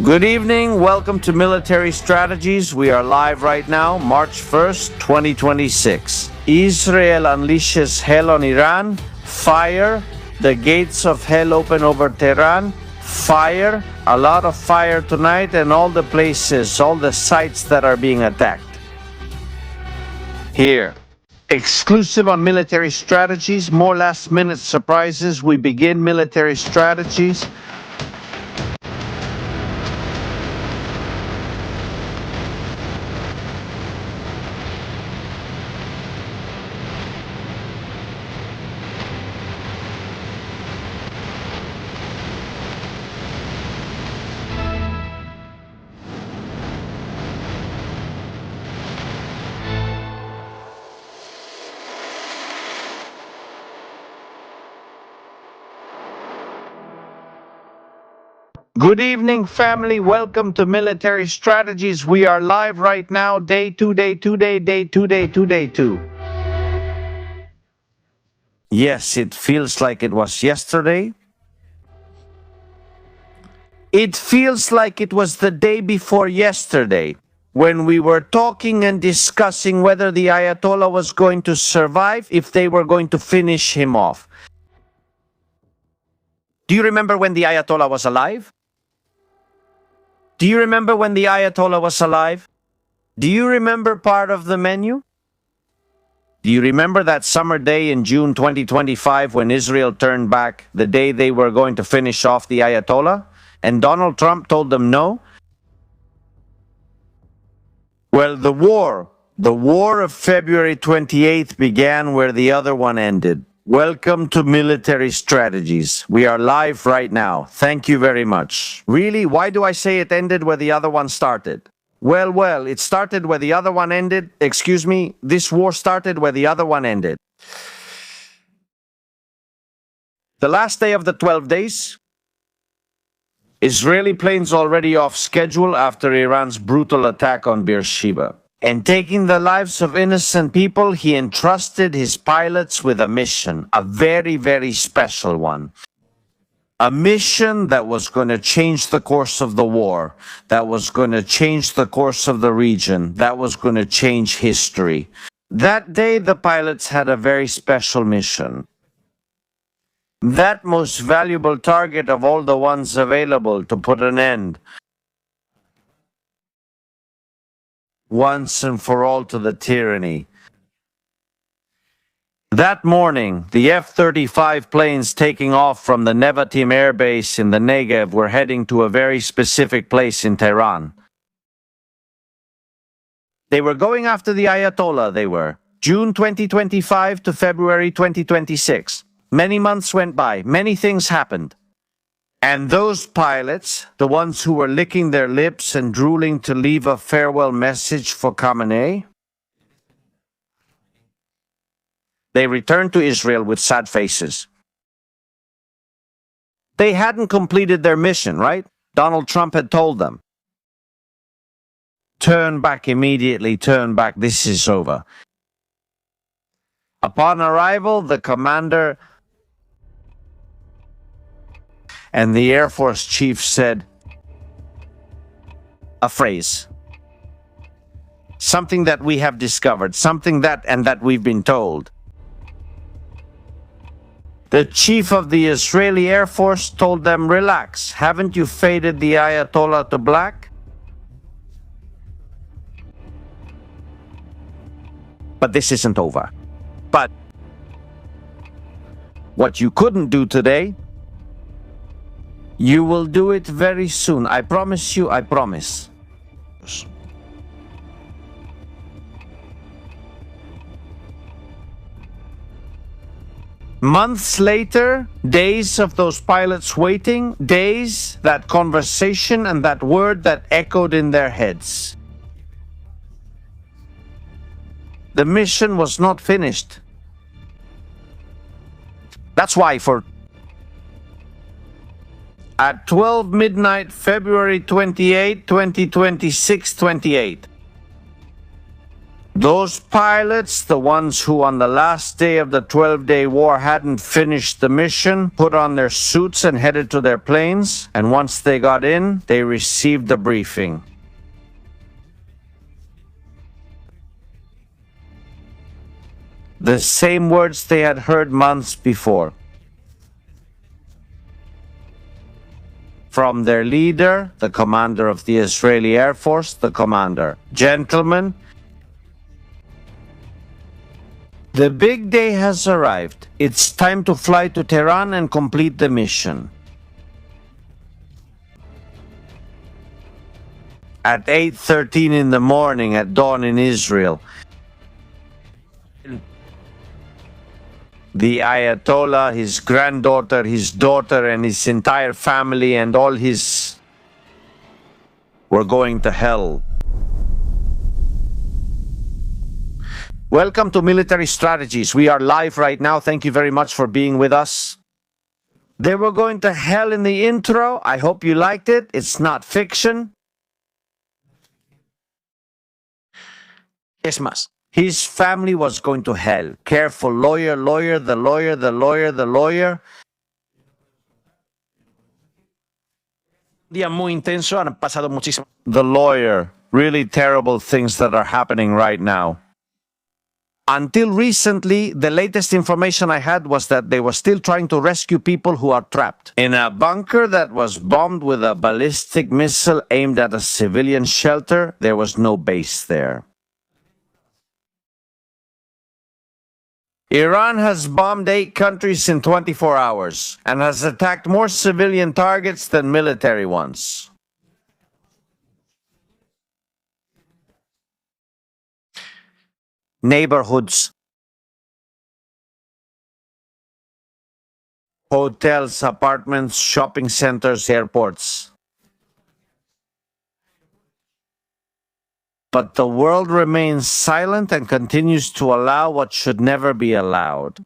Good evening. Welcome to Military Strategies. We are live right now, March 1st, 2026. Israel unleashes hell on Iran. Fire. The gates of hell open over Tehran. Fire. A lot of fire tonight and all the places, all the sites that are being attacked. Here. Exclusive on Military Strategies. More last-minute surprises. We begin Military Strategies. Good evening, family. Welcome to Military Strategies. We are live right now. Day two. Yes, it feels like it was yesterday. It feels like it was the day before yesterday when we were talking and discussing whether the Ayatollah was going to survive, if they were going to finish him off. Do you remember when the Ayatollah was alive? Do you remember when the Ayatollah was alive? Do you remember part of the menu? Do you remember that summer day in June 2025 when Israel turned back, the day they were going to finish off the Ayatollah? And Donald Trump told them no? Well, the war of February 28th began where the other one ended. Welcome to Military Strategies. We are live right now. Thank you very much. Really? Why do I say it ended where the other one started? Well, it started where the other one ended. Excuse me, this war started where the other one ended. The last day of the 12 days, Israeli planes already off schedule after Iran's brutal attack on Beersheba. And taking the lives of innocent people, he entrusted his pilots with a mission, a very, very special one. A mission that was going to change the course of the war, that was going to change the course of the region, that was going to change history. That day, the pilots had a very special mission. That most valuable target of all the ones available to put an end once and for all to the tyranny. That morning, the F-35 planes taking off from the Nevatim Air Base in the Negev were heading to a very specific place in Tehran. They were going after the Ayatollah, they were. June 2025 to February 2026. Many months went by, many things happened. And those pilots, the ones who were licking their lips and drooling to leave a farewell message for Khamenei, they returned to Israel with sad faces. They hadn't completed their mission, right? Donald Trump had told them. Turn back immediately, turn back, this is over. Upon arrival, the commander and the Air Force chief said a phrase. Something that we have discovered, something that we've been told. The chief of the Israeli Air Force told them, relax, haven't you faded the Ayatollah to black? But this isn't over. But what you couldn't do today, you will do it very soon. I promise you, I promise. Months later, days of those pilots waiting, days, that conversation and that word that echoed in their heads. The mission was not finished. That's why at 12 midnight, February 28, 2026, Those pilots, the ones who on the last day of the 12-day war hadn't finished the mission, put on their suits and headed to their planes, and once they got in, they received the briefing. The same words they had heard months before. From their leader, the commander of the Israeli Air Force, the commander. Gentlemen, the big day has arrived. It's time to fly to Tehran and complete the mission. At 8:13 in the morning at dawn in Israel, the Ayatollah, his granddaughter, his daughter, and his entire family and all his were going to hell. Welcome to Military Strategies. We are live right now. Thank you very much for being with us. They were going to hell in the intro. I hope you liked it. It's not fiction. Es más, his family was going to hell. Careful, lawyer, the lawyer. Día muy intenso, han pasado muchísimo. The lawyer. Really terrible things that are happening right now. Until recently, the latest information I had was that they were still trying to rescue people who are trapped in a bunker that was bombed with a ballistic missile aimed at a civilian shelter. There was no base there. Iran has bombed 8 countries in 24 hours and has attacked more civilian targets than military ones. Neighborhoods, hotels, apartments, shopping centers, airports. But the world remains silent and continues to allow what should never be allowed.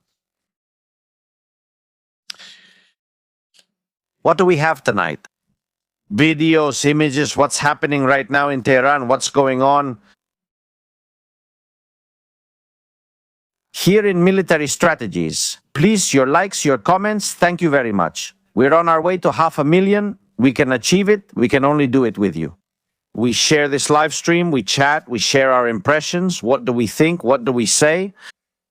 What do we have tonight? Videos, images, what's happening right now in Tehran, what's going on? Here in Military Strategies, please, your likes, your comments, thank you very much. We're on our way to 500,000. We can achieve it. We can only do it with you. We share this live stream, we chat, we share our impressions. What do we think? What do we say?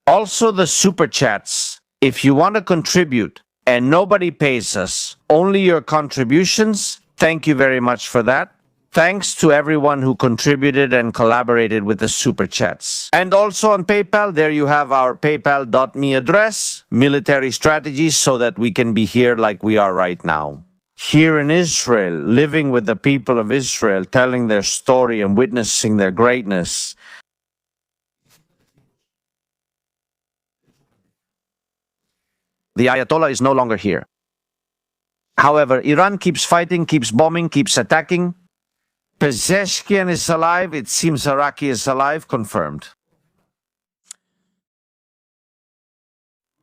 Also the super chats. If you want to contribute and nobody pays us, only your contributions, thank you very much for that. Thanks to everyone who contributed and collaborated with the super chats. And also on PayPal, there you have our paypal.me address, Military Strategies, so that we can be here like we are right now. Here in Israel, living with the people of Israel, telling their story and witnessing their greatness. The Ayatollah is no longer here. However, Iran keeps fighting, keeps bombing, keeps attacking. Pezeshkian is alive. It seems Iraqi is alive. Confirmed.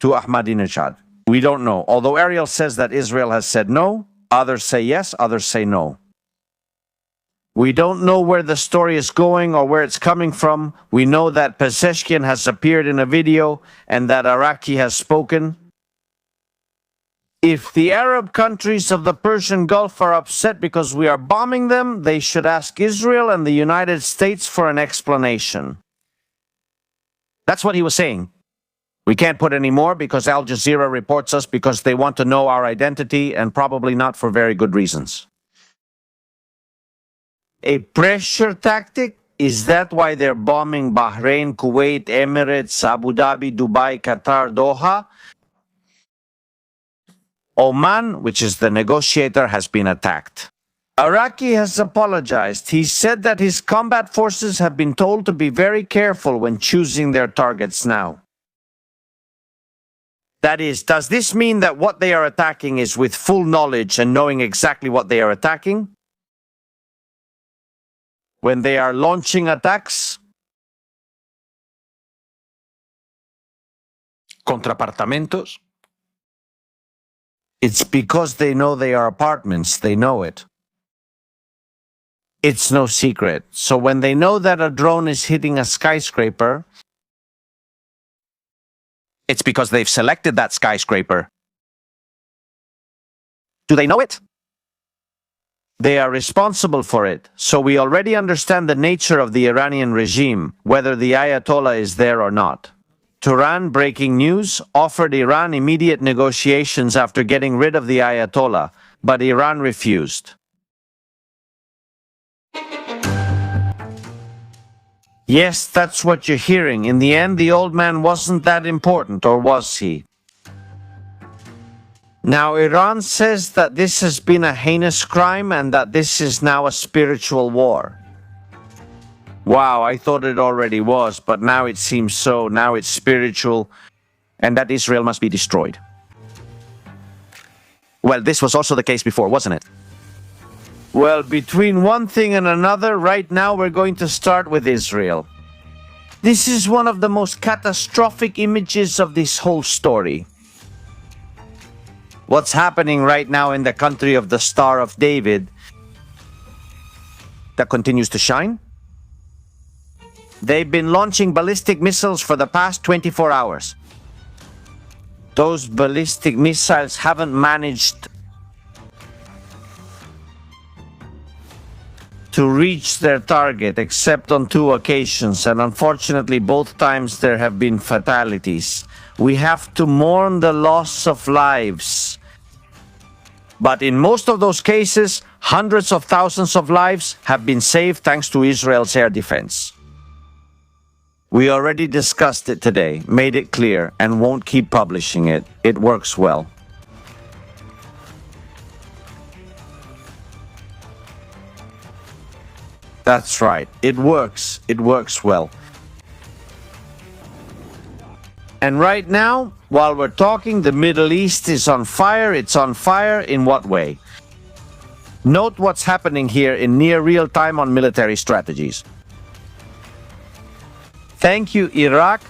To Ahmadinejad. We don't know. Although Ariel says that Israel has said no, others say yes, others say no. We don't know where the story is going or where it's coming from. We know that Pezeshkian has appeared in a video and that Iraqi has spoken. If the Arab countries of the Persian Gulf are upset because we are bombing them, they should ask Israel and the United States for an explanation. That's what he was saying. We can't put any more because Al Jazeera reports us because they want to know our identity and probably not for very good reasons. A pressure tactic? Is that why they're bombing Bahrain, Kuwait, Emirates, Abu Dhabi, Dubai, Qatar, Doha? Oman, which is the negotiator, has been attacked. Iraqi has apologized. He said that his combat forces have been told to be very careful when choosing their targets now. That is, does this mean that what they are attacking is with full knowledge and knowing exactly what they are attacking? When they are launching attacks? Contra apartamentos. It's because they know they are apartments. They know it. It's no secret. So when they know that a drone is hitting a skyscraper, it's because they've selected that skyscraper. Do they know it? they are responsible for it. So we already understand the nature of the Iranian regime, whether the Ayatollah is there or not. Tehran, breaking news, offered Iran immediate negotiations after getting rid of the Ayatollah, but Iran refused. Yes, that's what you're hearing. In the end, the old man wasn't that important, or was he? Now, Iran says that this has been a heinous crime and that this is now a spiritual war. Wow, I thought it already was, but now it seems so. Now it's spiritual, And that Israel must be destroyed. Well, this was also the case before, wasn't it? Well, between one thing and another, right now we're going to start with Israel. This is one of the most catastrophic images of this whole story. What's happening right now in the country of the Star of David That continues to shine? They've been launching ballistic missiles for the past 24 hours. Those ballistic missiles haven't managed to reach their target except on 2 occasions, and unfortunately both times there have been fatalities. We have to mourn the loss of lives. But in most of those cases, hundreds of thousands of lives have been saved thanks to Israel's air defense. We already discussed it today, made it clear, and won't keep publishing it. It works well. That's right. It works. It works well. And right now, while we're talking, the Middle East is on fire. It's on fire in what way? Note what's happening here in near real time on military strategies. Thank you, Iraq.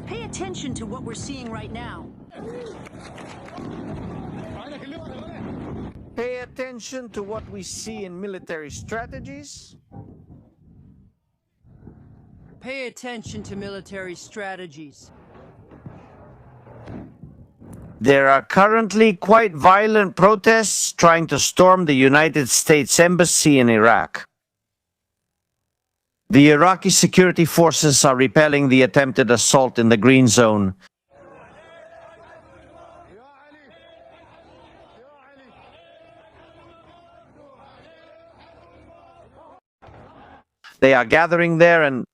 Pay attention to what we're seeing right now. Pay attention to what we see in military strategies. Pay attention to military strategies. There are currently quite violent protests trying to storm the United States Embassy in Iraq. The Iraqi security forces are repelling the attempted assault in the Green Zone. They are gathering there and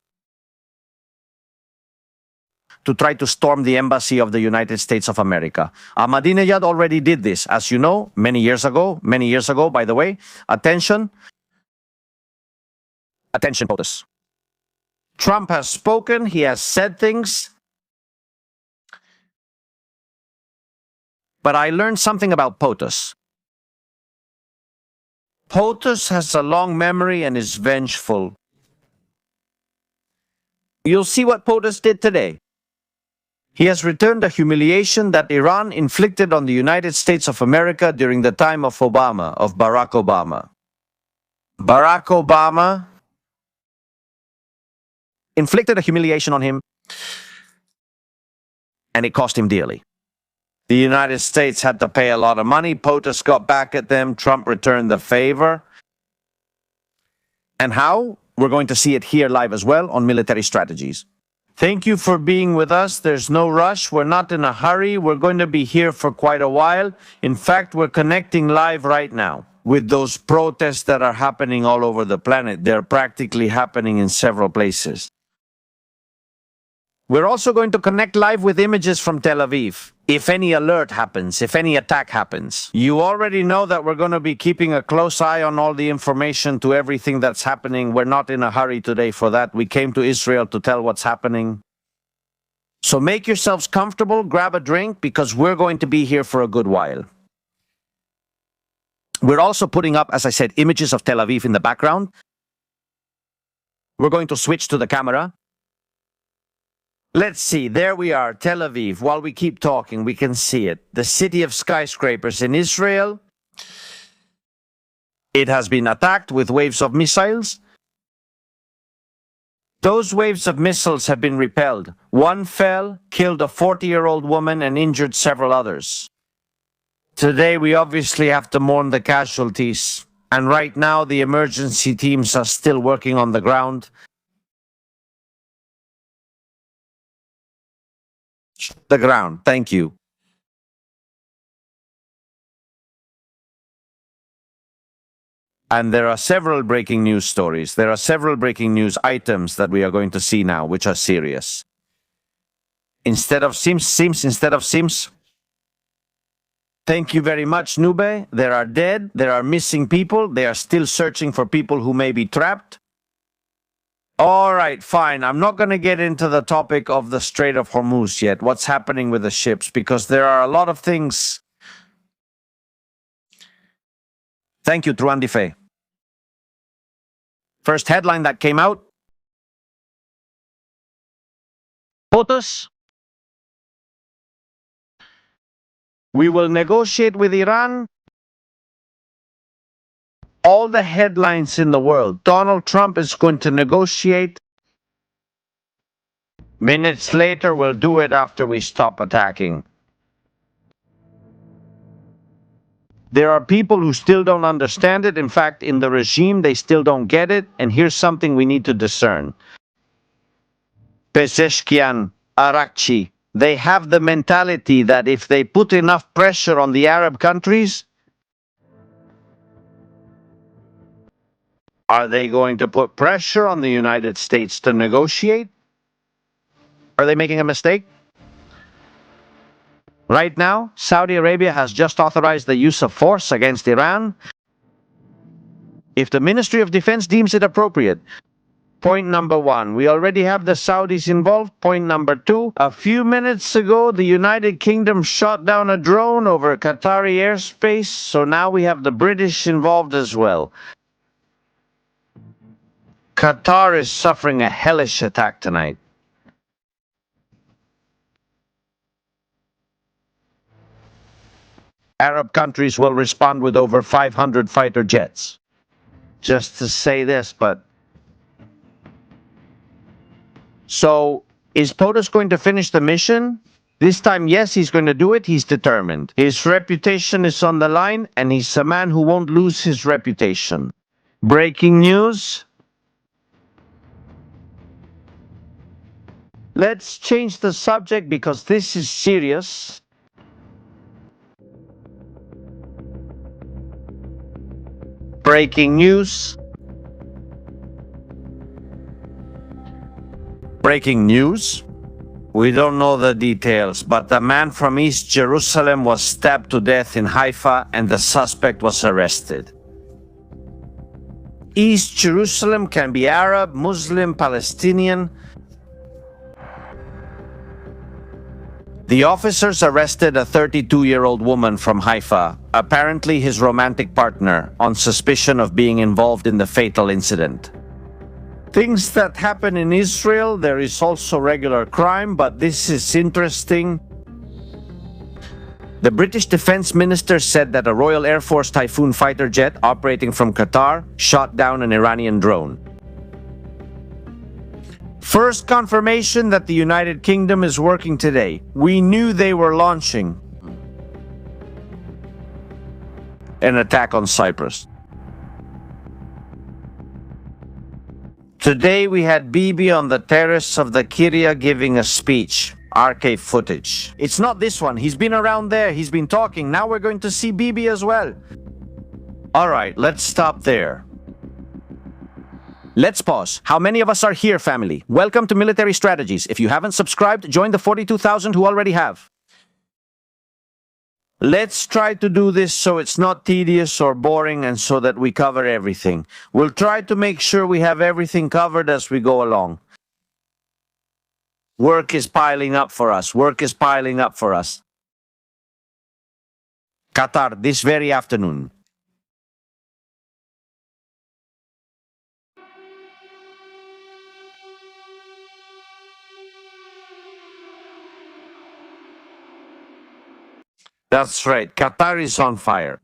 to try to storm the embassy of the United States of America. Ahmadinejad already did this, as you know, many years ago, by the way. Attention. Attention, POTUS. Trump has spoken, he has said things. But I learned something about POTUS. POTUS has a long memory and is vengeful. You'll see what POTUS did today. He has returned the humiliation that Iran inflicted on the United States of America during the time of Barack Obama. Barack Obama Inflicted a humiliation on him, and it cost him dearly. The United States had to pay a lot of money. POTUS got back at them. Trump returned the favor. And how? We're going to see it here live as well on military strategies. Thank you for being with us. There's no rush. We're not in a hurry. We're going to be here for quite a while. In fact, we're connecting live right now with those protests that are happening all over the planet. They're practically happening in several places. We're also going to connect live with images from Tel Aviv. If any alert happens, if any attack happens. You already know that we're going to be keeping a close eye on all the information to everything that's happening. We're not in a hurry today for that. We came to Israel to tell what's happening. So make yourselves comfortable, grab a drink, because we're going to be here for a good while. We're also putting up, as I said, images of Tel Aviv in the background. We're going to switch to the camera. Let's see, there we are, Tel Aviv. While we keep talking, we can see it. The city of skyscrapers in Israel. It has been attacked with waves of missiles. Those waves of missiles have been repelled. One fell, killed a 40-year-old woman, and injured several others. Today, we obviously have to mourn the casualties. And right now, the emergency teams are still working on the ground. The ground, thank you. And there are several breaking news stories. There are several breaking news items that we are going to see now, which are serious. Instead of Sims. Thank you very much, Nube. There are dead, there are missing people, they are still searching for people who may be trapped. All right, fine. I'm not going to get into the topic of the Strait of Hormuz yet, what's happening with the ships, because there are a lot of things. Thank you, Truandife. First headline that came out. POTUS. We will negotiate with Iran. All the headlines in the world. Donald Trump is going to negotiate. Minutes later, we'll do it after we stop attacking. There are people who still don't understand it. In fact, in the regime, they still don't get it. And here's something we need to discern. Pezeshkian, Arakchi, they have the mentality that if they put enough pressure on the Arab countries, are they going to put pressure on the United States to negotiate? Are they making a mistake? Right now, Saudi Arabia has just authorized the use of force against Iran if the Ministry of Defense deems it appropriate. Point number one, we already have the Saudis involved. Point number two, a few minutes ago, the United Kingdom shot down a drone over Qatari airspace, so now we have the British involved as well. Qatar is suffering a hellish attack tonight. Arab countries will respond with over 500 fighter jets. Just to say this, but... So, is POTUS going to finish the mission? This time, yes, he's going to do it. He's determined. His reputation is on the line, and he's a man who won't lose his reputation. Breaking news. Let's change the subject because this is serious. Breaking news. Breaking news. We don't know the details, but a man from East Jerusalem was stabbed to death in Haifa and the suspect was arrested. East Jerusalem can be Arab, Muslim, Palestinian. The officers arrested a 32-year-old woman from Haifa, apparently his romantic partner, on suspicion of being involved in the fatal incident. Things that happen in Israel, there is also regular crime, but this is interesting. The British Defense Minister said that a Royal Air Force Typhoon fighter jet operating from Qatar shot down an Iranian drone. First confirmation that the United Kingdom is working today. We knew they were launching an attack on Cyprus. Today we had Bibi on the terrace of the Kiria giving a speech. Archive footage. It's not this one. He's been around there. He's been talking. Now we're going to see Bibi as well. Alright, let's stop there. Let's pause. How many of us are here, family? Welcome to Military Strategies. If you haven't subscribed, join the 42,000 who already have. Let's try to do this so it's not tedious or boring and so that we cover everything. We'll try to make sure we have everything covered as we go along. Work is piling up for us. Work is piling up for us. Qatar, this very afternoon. That's right, Qatar is on fire.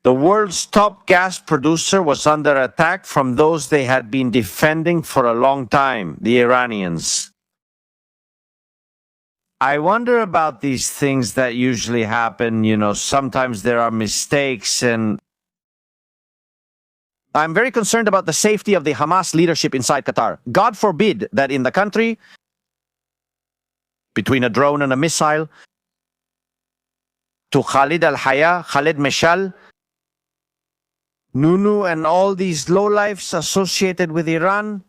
The world's top gas producer was under attack from those they had been defending for a long time, the Iranians. I wonder about these things that usually happen, sometimes there are mistakes and I'm very concerned about the safety of the Hamas leadership inside Qatar. God forbid that in the country, between a drone and a missile, to Khalid al-Haya, Khalid Meshal, Nunu and all these lowlifes associated with Iran,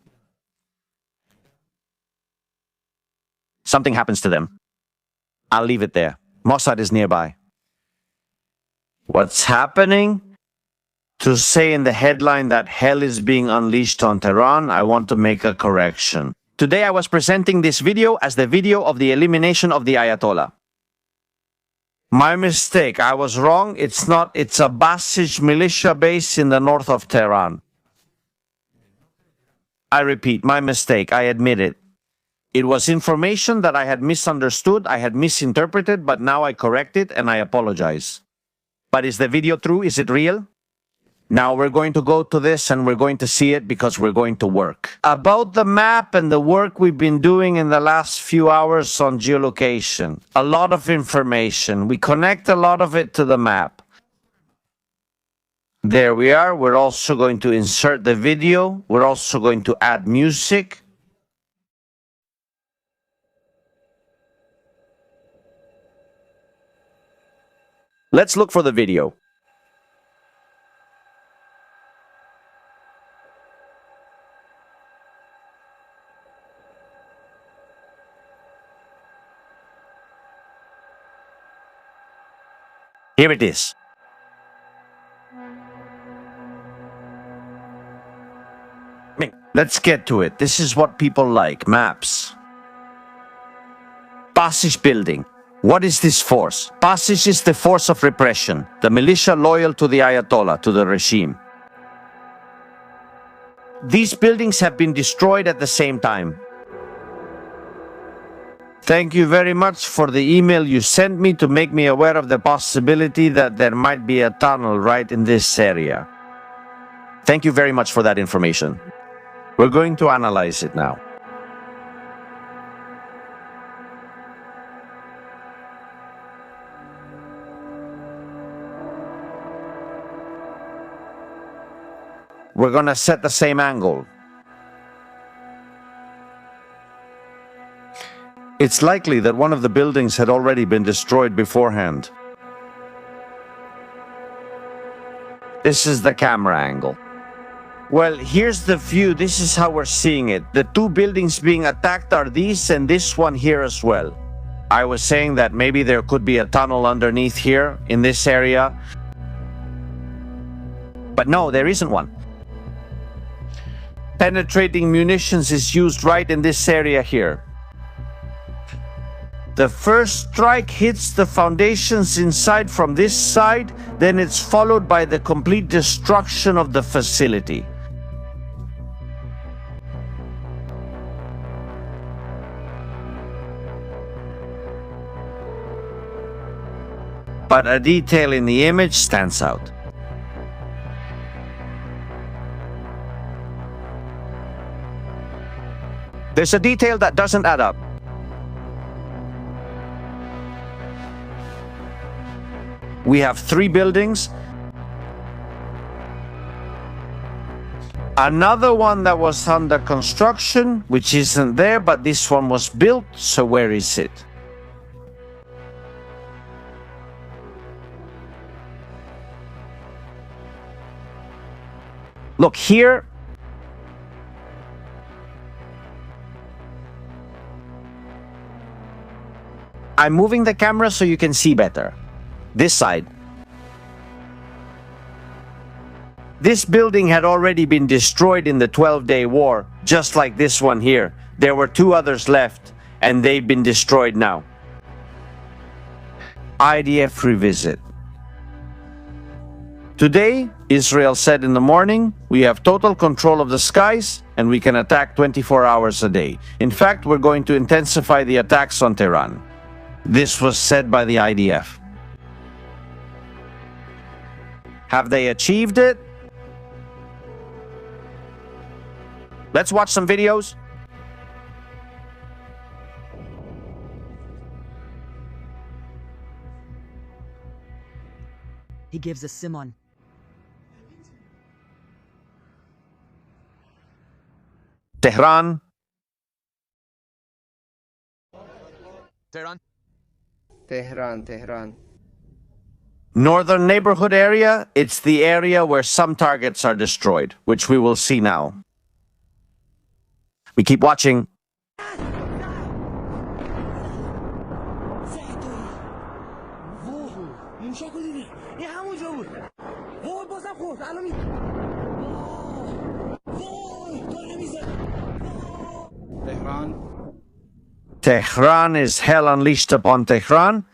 something happens to them. I'll leave it there. Mossad is nearby. What's happening? To say in the headline that hell is being unleashed on Tehran, I want to make a correction. Today I was presenting this video as the video of the elimination of the Ayatollah. My mistake. I was wrong. It's not. It's a Basij militia base in the north of Tehran. I repeat, my mistake. I admit it. It was information that I had misunderstood, I had misinterpreted, but now I correct it and I apologize. But is the video true? Is it real? Now we're going to go to this and we're going to see it because we're going to work. About the map and the work we've been doing in the last few hours on geolocation. A lot of information. We connect a lot of it to the map. There we are. We're also going to insert the video. We're also going to add music. Let's look for the video. Here it is. Let's get to it. This is what people like, maps. Basij building. What is this force? Basij is the force of repression, the militia loyal to the Ayatollah, to the regime. These buildings have been destroyed at the same time. Thank you very much for the email you sent me to make me aware of the possibility that there might be a tunnel right in this area. Thank you very much for that information. We're going to analyze it now. We're gonna set the same angle. It's likely that one of the buildings had already been destroyed beforehand. This is the camera angle. Well, here's the view. This is how we're seeing it. The two buildings being attacked are these and this one here as well. I was saying that maybe there could be a tunnel underneath here in this area. But no, there isn't one. Penetrating munitions is used right in this area here. The first strike hits the foundations inside from this side, then it's followed by the complete destruction of the facility. But a detail in the image stands out. There's a detail that doesn't add up. We have 3 buildings. Another one that was under construction, which isn't there, but this one was built, so where is it? Look here. I'm moving the camera so you can see better. This side. This building had already been destroyed in the 12-day war, just like this one here. There were 2 others left, and they've been destroyed now. IDF revisit. Today, Israel said in the morning, we have total control of the skies, and we can attack 24 hours a day. In fact, we're going to intensify the attacks on Tehran. This was said by the IDF. Have they achieved it? Let's watch some videos. He gives a Simon. Tehran. Tehran. Tehran. Northern neighborhood area, it's the area where some targets are destroyed, which we will see now. We keep watching. Tehran is hell unleashed upon Tehran.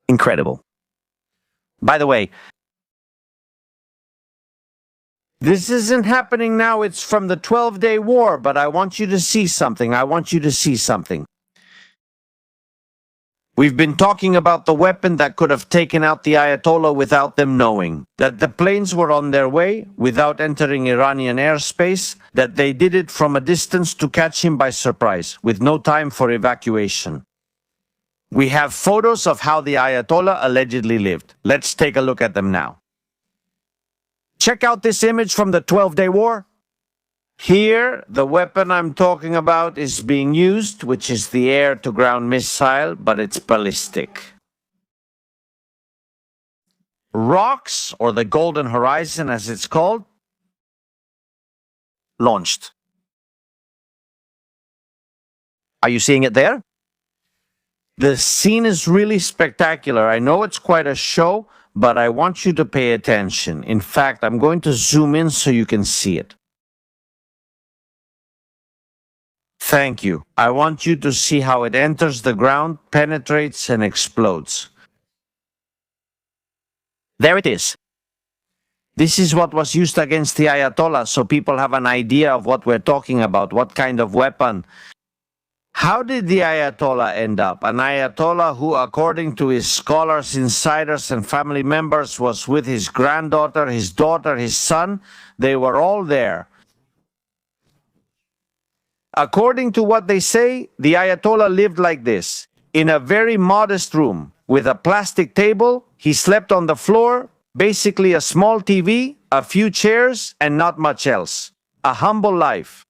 Incredible. By the way, this isn't happening now, it's from the 12-day war, but I want you to see something. We've been talking about the weapon that could have taken out the Ayatollah without them knowing. That the planes were on their way without entering Iranian airspace. That they did it from a distance to catch him by surprise, with no time for evacuation. We have photos of how the Ayatollah allegedly lived. Let's take a look at them now. check out this image from the 12-day war. Here, the weapon I'm talking about is being used, which is the air-to-ground missile, but it's ballistic. Rocks, or the Golden Horizon as it's called, Launched. Are you seeing it there? The scene is really spectacular. I know it's quite a show, but I want you to pay attention. In fact, I'm going to zoom in so you can see it. Thank you. I want you to see how it enters the ground, penetrates, and explodes. There it is. This is what was used against the Ayatollah, so people have an idea of what we're talking about, what kind of weapon. How did the Ayatollah end up? An Ayatollah who, according to his scholars, insiders, and family members, was with his granddaughter, his daughter, his son. They were all there. According to what they say, the Ayatollah lived like this, in a very modest room, with a plastic table. He slept on the floor, basically a small TV, a few chairs, and not much else. A humble life.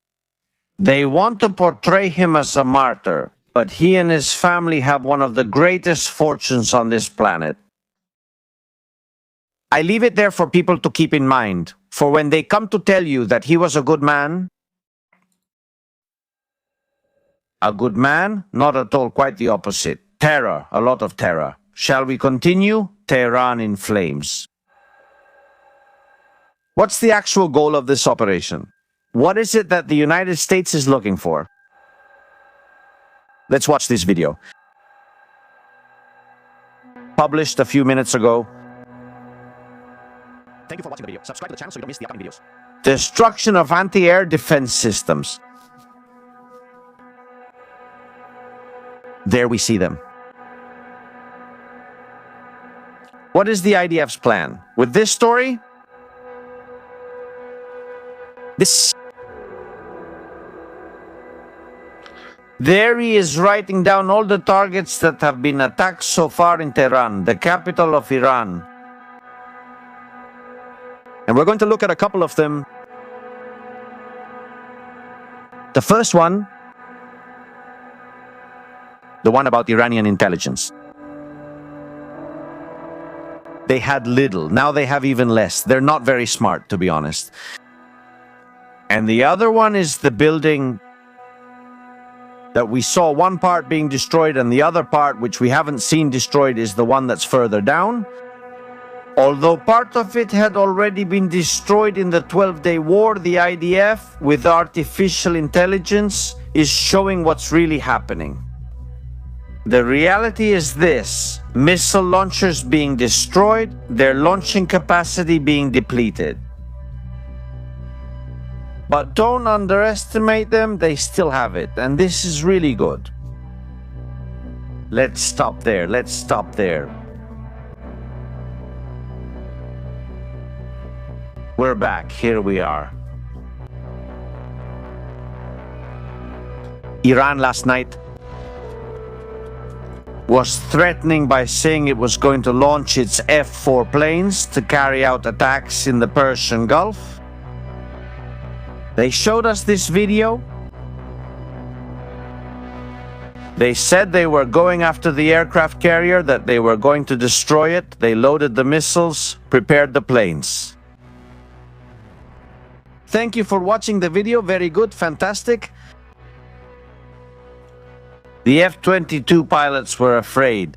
They want to portray him as a martyr, but he and his family have one of the greatest fortunes on this planet. I leave it there for people to keep in mind, for when they come to tell you that he was a good man. A good man? Not at all, quite the opposite. Terror, a lot of terror. Shall we continue? Tehran in flames. What's the actual goal of this operation? What is it that the United States is looking for? Let's watch this video. Published a few minutes ago. Thank you for watching the video. Subscribe to the channel so you don't miss the upcoming videos. Destruction of anti-air defense systems. There we see them. What is the IDF's plan? With this story? There he is writing down all the targets that have been attacked so far in Tehran, the capital of Iran. And we're going to look at a couple of them. The first one, the one about Iranian intelligence. They had little, now they have even less. They're not very smart, to be honest. And the other one is the building that we saw one part being destroyed, and the other part, which we haven't seen destroyed, is the one that's further down. Although part of it had already been destroyed in the 12-day war, the IDF, with artificial intelligence, is showing what's really happening. The reality is this: missile launchers being destroyed, their launching capacity being depleted. But don't underestimate them, they still have it, and this is really good. Let's stop there, let's stop there. We're back, here we are. Iran last night Was threatening by saying it was going to launch its F-4 planes to carry out attacks in the Persian Gulf. They showed us this video. They said they were going after the aircraft carrier, that they were going to destroy it. They loaded the missiles, prepared the planes. Thank you for watching the video. Very good, fantastic. The F-22 pilots were afraid,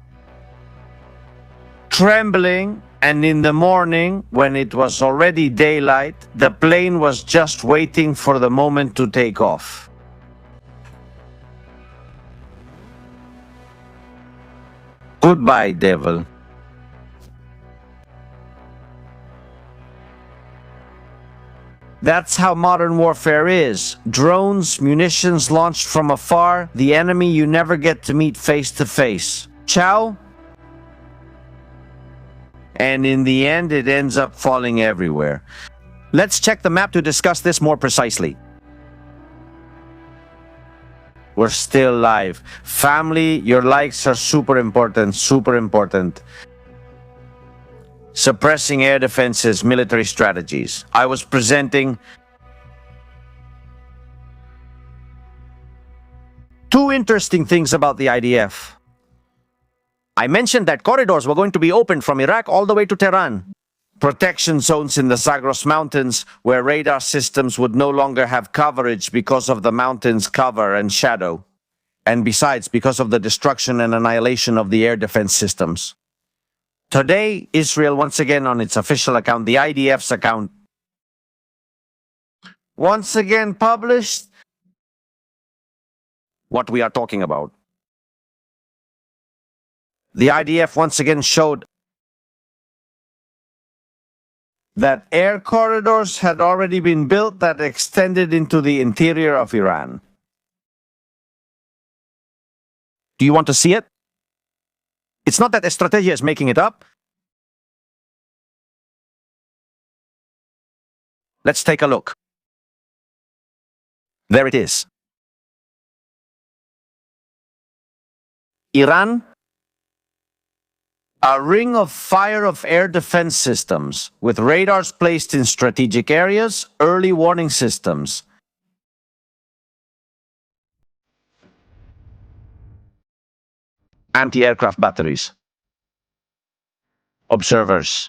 trembling, and in the morning, when it was already daylight, the plane was just waiting for the moment to take off. Goodbye, devil. That's how modern warfare is. Drones, munitions launched from afar, the enemy you never get to meet face to face. Ciao. And in the end, it ends up falling everywhere. Let's check the map to discuss this more precisely. We're still live. Family, your likes are super important, super important. Suppressing air defenses, military strategies. I was presenting two interesting things about the IDF. I mentioned that corridors were going to be opened from Iraq all the way to Tehran. protection zones in the Zagros Mountains where radar systems would no longer have coverage because of the mountain's cover and shadow. And besides, because of the destruction and annihilation of the air defense systems. Today, Israel once again on its official account, the IDF's account, once again published what we are talking about. The IDF once again showed that air corridors had already been built that extended into the interior of Iran. Do you want to see it? It's not that Estrategia is making it up. Let's take a look. There it is. Iran, a ring of fire of air defense systems with radars placed in strategic areas, early warning systems. Anti-aircraft batteries. Observers.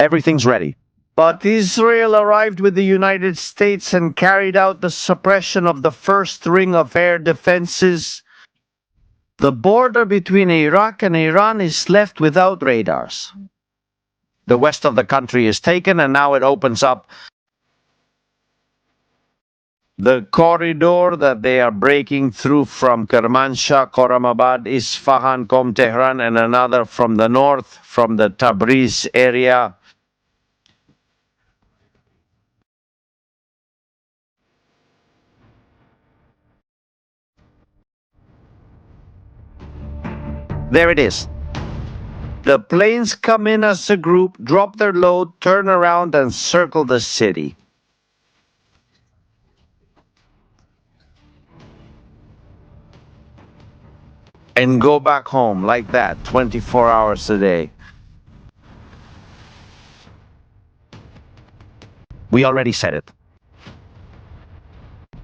Everything's ready. But Israel arrived with the United States and carried out the suppression of the first ring of air defenses. The border between Iraq and Iran is left without radars. The west of the country is taken, and now it opens up the corridor that they are breaking through from Kermanshah, Khorramabad, Isfahan, Tehran, and another from the north, from the Tabriz area. There it is. The planes come in as a group, drop their load, turn around, and circle the city. And go back home like that, 24 hours a day. We already said it.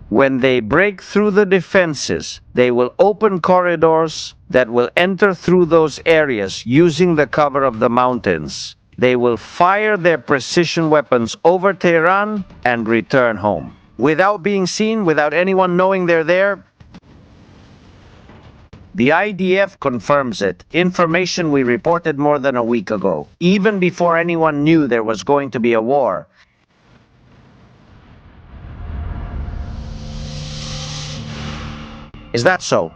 When they break through the defenses, they will open corridors that will enter through those areas using the cover of the mountains. They will fire their precision weapons over Tehran and return home. Without being seen, without anyone knowing they're there. The IDF confirms it. Information we reported more than a week ago, even before anyone knew there was going to be a war. Is that so?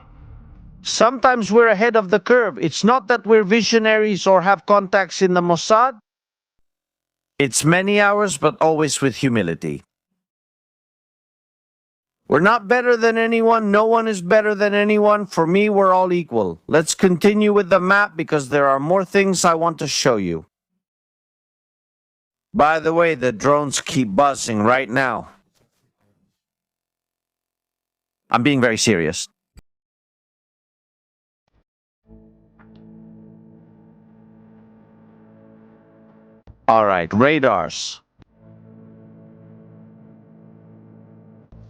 Sometimes we're ahead of the curve. It's not that we're visionaries or have contacts in the Mossad. It's many hours, but always with humility. We're not better than anyone. No one is better than anyone. For me, we're all equal. Let's continue with the map because there are more things I want to show you. By the way, the drones keep buzzing right now. I'm being very serious. All right, radars.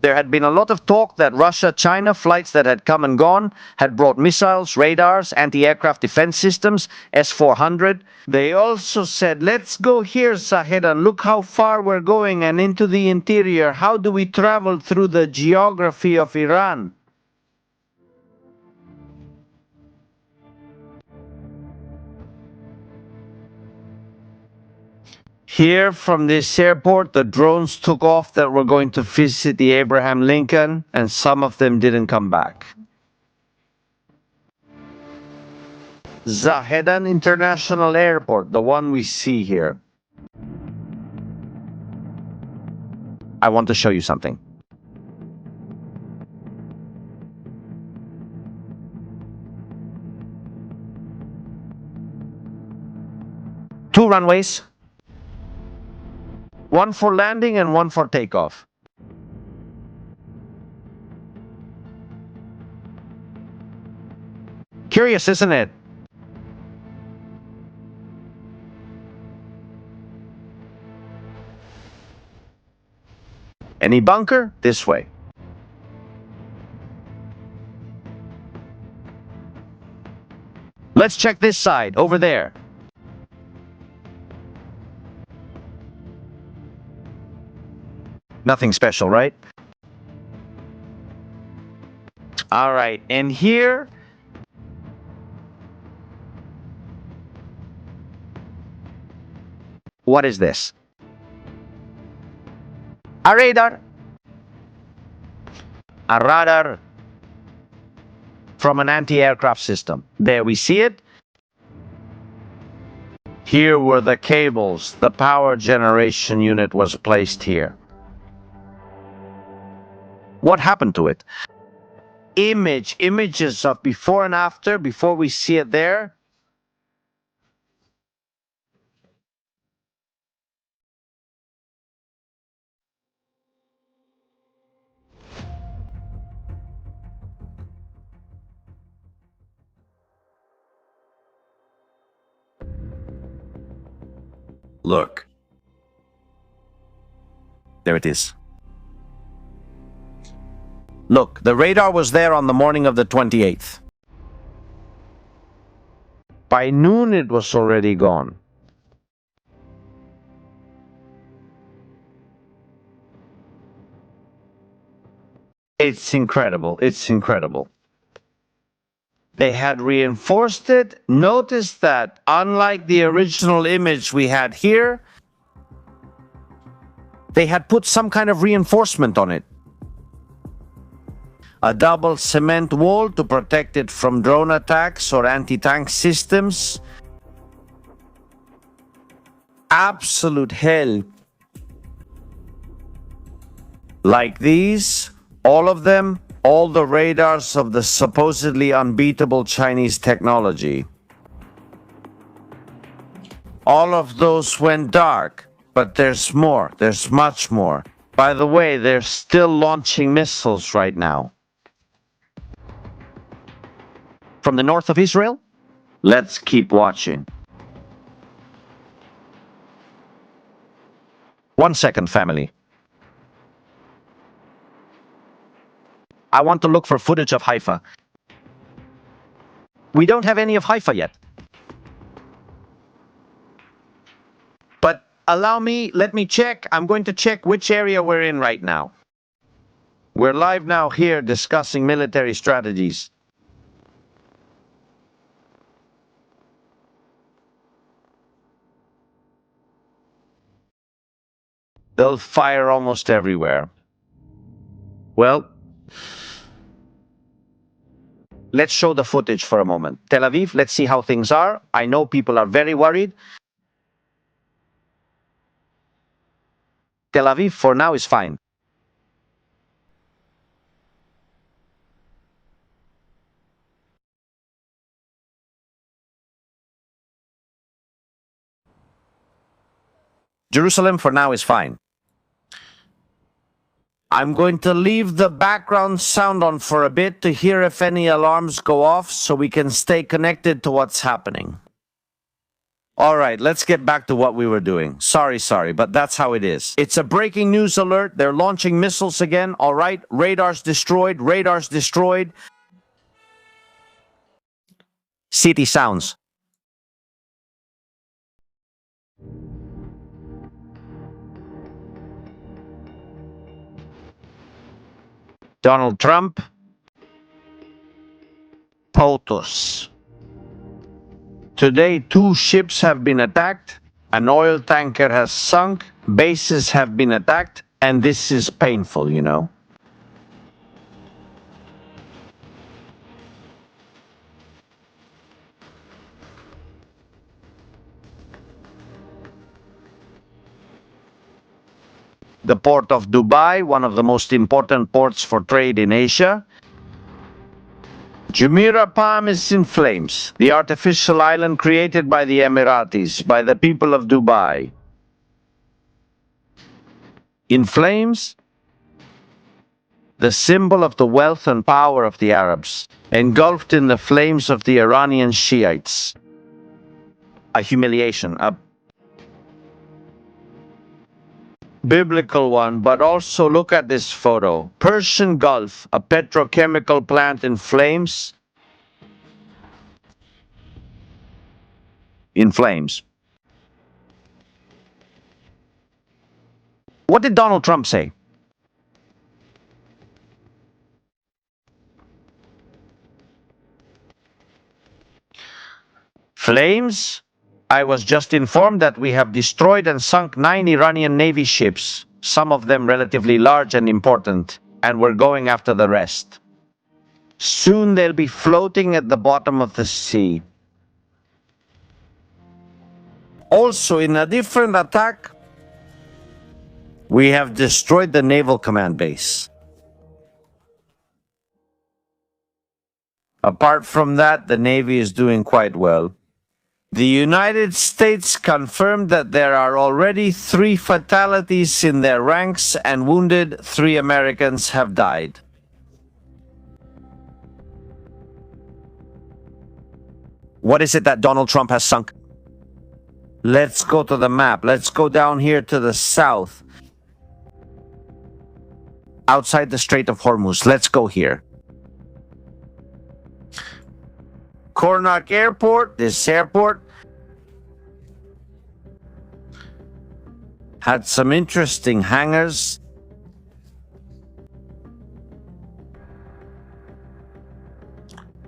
There had been a lot of talk that Russia-China flights that had come and gone had brought missiles, radars, anti-aircraft defense systems, S-400. They also said, let's go here, Sahedan. Look how far we're going and into the interior. How do we travel through the geography of Iran? Here from this airport, the drones took off that were going to visit the Abraham Lincoln, and some of them didn't come back. Zahedan International Airport, the one we see here. I want to show you something. Two runways. One for landing and one for takeoff. Curious, isn't it? Any bunker? This way. Let's check this side, over there. Nothing special, right? All right, and here... What is this? A radar. A radar from an anti-aircraft system. There we see it. Here were the cables. The power generation unit was placed here. What happened to it? Images of before and after, before we see it there. Look. There it is. Look, the radar was there on the morning of the 28th. By noon, it was already gone. It's incredible. It's incredible. They had reinforced it. Notice that, unlike the original image we had here, they had put some kind of reinforcement on it. A double cement wall to protect it from drone attacks or anti-tank systems. Absolute hell. Like these, all of them, all the radars of the supposedly unbeatable Chinese technology. All of those went dark, but there's more, there's much more. By the way, they're still launching missiles right now. From the north of Israel? Let's keep watching. 1 second, family. I want to look for footage of Haifa. We don't have any of Haifa yet. But allow me, let me check. I'm going to check which area we're in right now. We're live now here discussing military strategies. They'll fire almost everywhere. Well, let's show the footage for a moment. Tel Aviv, let's see how things are. I know people are very worried. Tel Aviv for now is fine. Jerusalem for now is fine. I'm going to leave the background sound on for a bit to hear if any alarms go off so we can stay connected to what's happening. All right, let's get back to what we were doing. Sorry, but that's how it is. It's a breaking news alert. They're launching missiles again. All right, radars destroyed, radars destroyed. City sounds. Donald Trump. POTUS. Today, 2 ships have been attacked, an oil tanker has sunk, bases have been attacked, and this is painful, you know. The port of Dubai, one of the most important ports for trade in Asia. Jumeirah Palm is in flames, the artificial island created by the Emiratis, by the people of Dubai. In flames, the symbol of the wealth and power of the Arabs, engulfed in the flames of the Iranian Shiites. A humiliation, a biblical one, but also look at this photo. Persian Gulf, a petrochemical plant in flames. in flames. What did Donald Trump say? Flames? I was just informed that we have destroyed and sunk 9 Iranian Navy ships, some of them relatively large and important, and we're going after the rest. Soon they'll be floating at the bottom of the sea. Also, in a different attack, we have destroyed the Naval Command Base. Apart from that, the Navy is doing quite well. The United States confirmed that there are already 3 fatalities in their ranks and wounded 3 Americans have died. What is it that Donald Trump has sunk? Let's go to the map. Let's go down here to the south. Outside the Strait of Hormuz. Let's go here. Karnak Airport, this airport had some interesting hangars.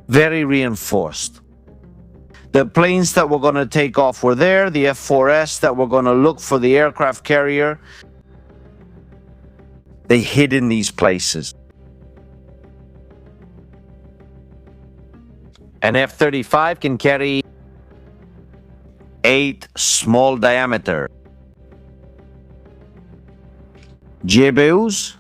Very reinforced. The planes that were going to take off were there, the F-4S that were going to look for the aircraft carrier. They hid in these places. An F-35 can carry 8 small diameter GBUs.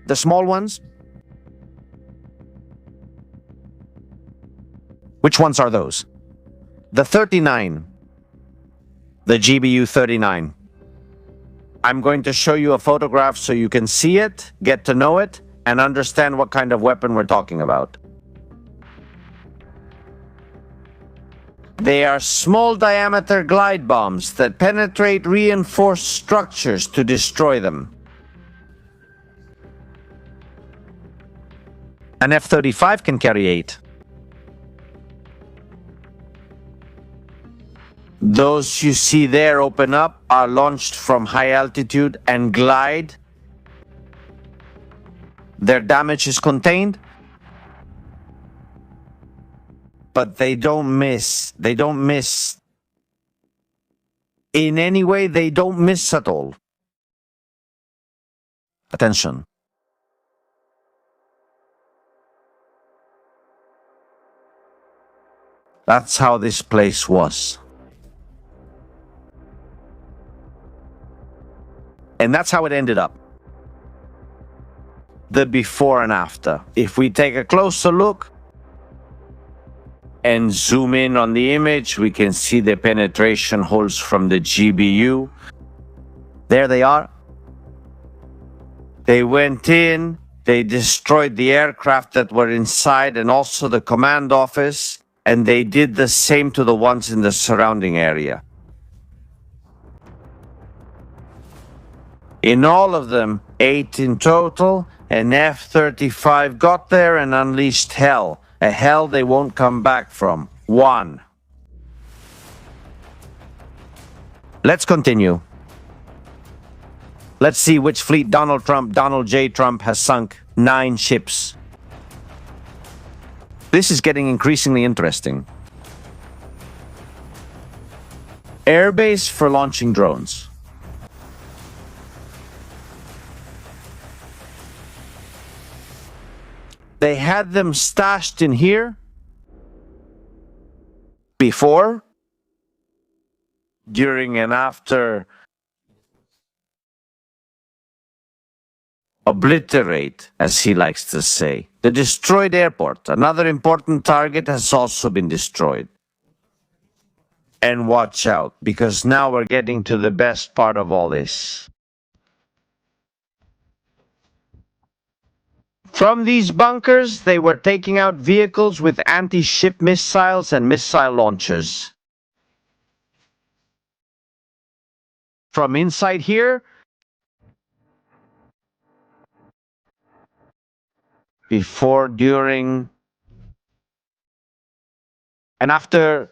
The small ones? Which ones are those? The 39. The GBU 39. I'm going to show you a photograph so you can see it, get to know it, and understand what kind of weapon we're talking about. They are small diameter glide bombs that penetrate reinforced structures to destroy them. An F-35 can carry 8. Those you see there open up are launched from high altitude and glide. Their damage is contained, but they don't miss. They don't miss. In any way, they don't miss at all. Attention. That's how this place was. And that's how it ended up. The before and after. If we take a closer look and zoom in on the image, we can see the penetration holes from the GBU. There they are. They went in, they destroyed the aircraft that were inside and also the command office, and they did the same to the ones in the surrounding area. In all of them, 8 in total, an F-35 got there and unleashed hell. A hell they won't come back from. 1. Let's continue. Let's see which fleet Donald J. Trump has sunk. 9 ships. This is getting increasingly interesting. Airbase for launching drones. They had them stashed in here before, during and after. Obliterate, as he likes to say. The destroyed airport, another important target, has also been destroyed. And watch out, because now we're getting to the best part of all this. From these bunkers, they were taking out vehicles with anti-ship missiles and missile launchers. From inside here, before, during, and after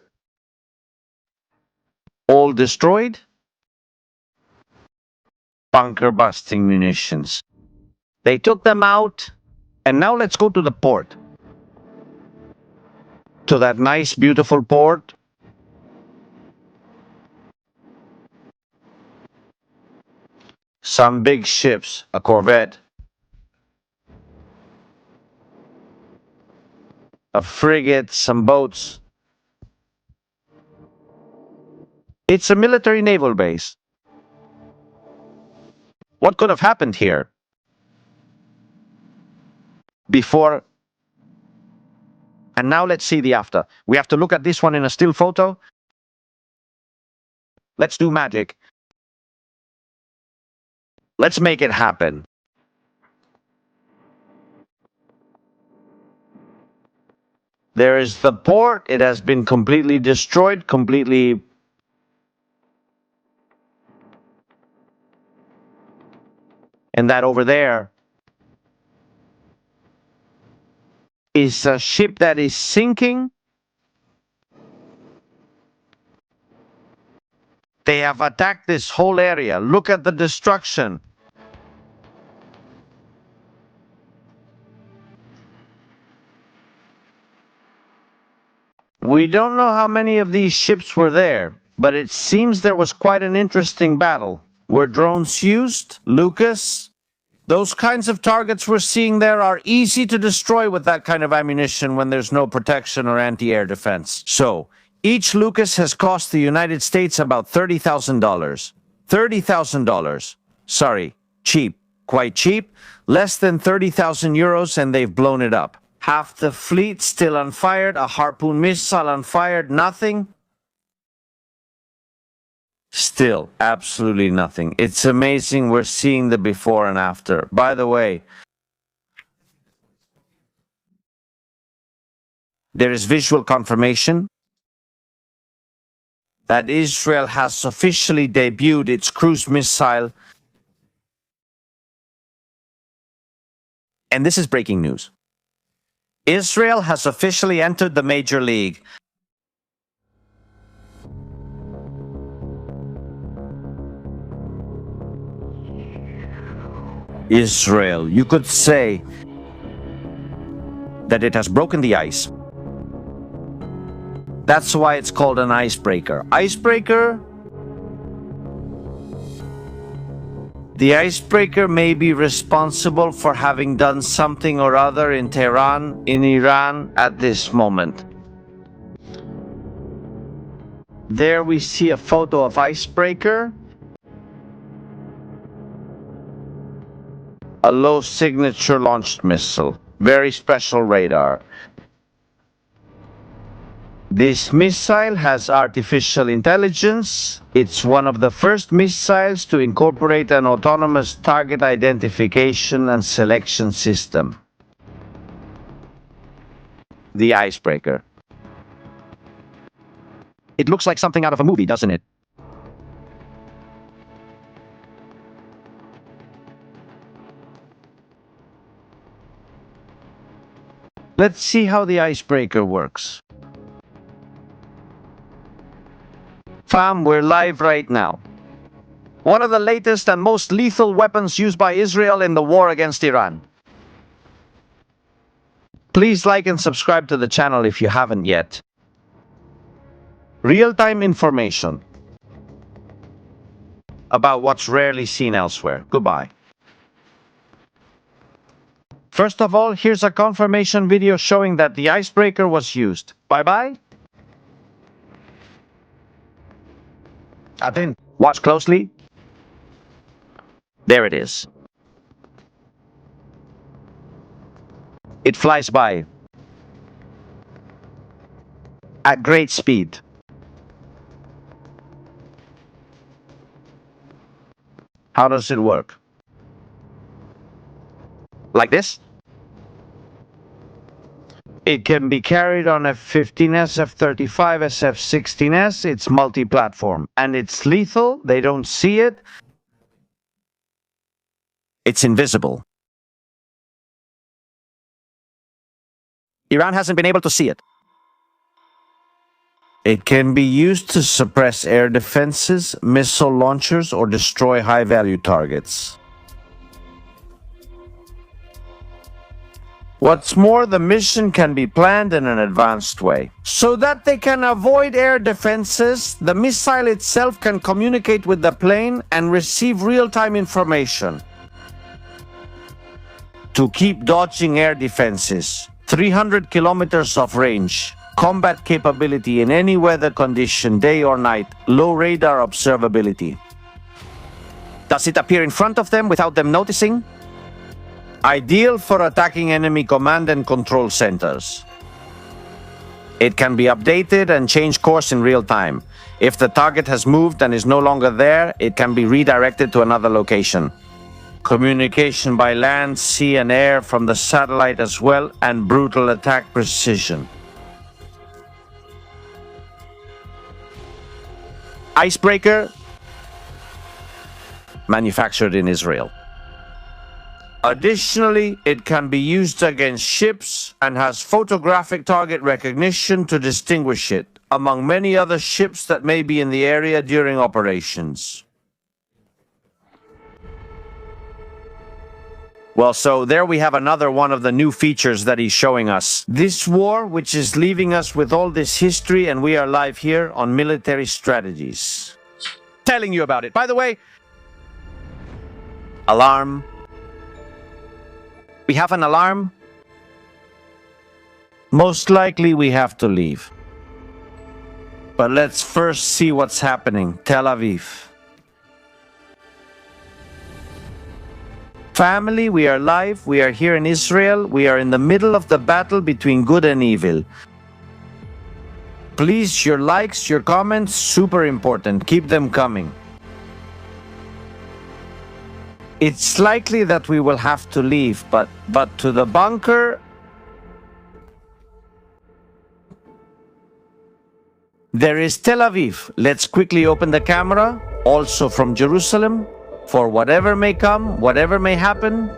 all destroyed, bunker busting munitions. They took them out, and now let's go to the port. To that nice, beautiful port. Some big ships, a corvette, a frigate, some boats. It's a military naval base. What could have happened here? Before, and now let's see the after. We have to look at this one in a still photo. Let's do magic. Let's make it happen. There is the port. It has been completely destroyed, completely. And that over there is a ship that is sinking. They have attacked this whole area. Look at the destruction. We don't know how many of these ships were there, but it seems there was quite an interesting battle. Were drones used? Lucas? Those kinds of targets we're seeing there are easy to destroy with that kind of ammunition when there's no protection or anti-air defense. So, each Lucas has cost the United States about $30,000. $30,000. Sorry, cheap. Quite cheap. Less than 30,000 euros and they've blown it up. Half the fleet still unfired, a Harpoon missile unfired, nothing. Still, absolutely nothing. It's amazing we're seeing the before and after. By the way, there is visual confirmation that Israel has officially debuted its cruise missile. And this is breaking news. Israel has officially entered the Major League. Israel, you could say that it has broken the ice. That's why it's called an icebreaker. Icebreaker? The icebreaker may be responsible for having done something or other in Tehran, in Iran, at this moment. There we see a photo of icebreaker. A low signature launched missile. Very special radar. This missile has artificial intelligence. It's one of the first missiles to incorporate an autonomous target identification and selection system. The icebreaker. It looks like something out of a movie, doesn't it? Let's see how the icebreaker works. Fam, we're live right now. One of the latest and most lethal weapons used by Israel in the war against Iran. Please like and subscribe to the channel if you haven't yet. Real-time information about what's rarely seen elsewhere. Goodbye. First of all, here's a confirmation video showing that the icebreaker was used. Bye-bye. Aten, watch closely. There it is. It flies by at great speed. How does it work? Like this? It can be carried on F-15S, F-35, SF-16S. It's multi-platform. And it's lethal. They don't see it. It's invisible. Iran hasn't been able to see it. It can be used to suppress air defenses, missile launchers, or destroy high-value targets. What's more, the mission can be planned in an advanced way. So that they can avoid air defenses, the missile itself can communicate with the plane and receive real-time information. To keep dodging air defenses, 300 kilometers of range, combat capability in any weather condition, day or night, low radar observability. Does it appear in front of them without them noticing? Ideal for attacking enemy command and control centers. It can be updated and change course in real time. If the target has moved and is no longer there, it can be redirected to another location. Communication by land, sea and air from the satellite as well, and brutal attack precision. Icebreaker, manufactured in Israel. Additionally, it can be used against ships and has photographic target recognition to distinguish it, among many other ships that may be in the area during operations. Well, so there we have another one of the new features that he's showing us. This war, which is leaving us with all this history, and we are live here on military strategies. Telling you about it. By the way, alarm. We have an alarm. Most likely we have to leave. But let's first see what's happening. Tel Aviv. Family, we are live. We are here in Israel. We are in the middle of the battle between good and evil. Please, your likes, your comments, super important. Keep them coming. It's likely that we will have to leave, but to the bunker... There is Tel Aviv. Let's quickly open the camera. Also from Jerusalem. For whatever may come, whatever may happen.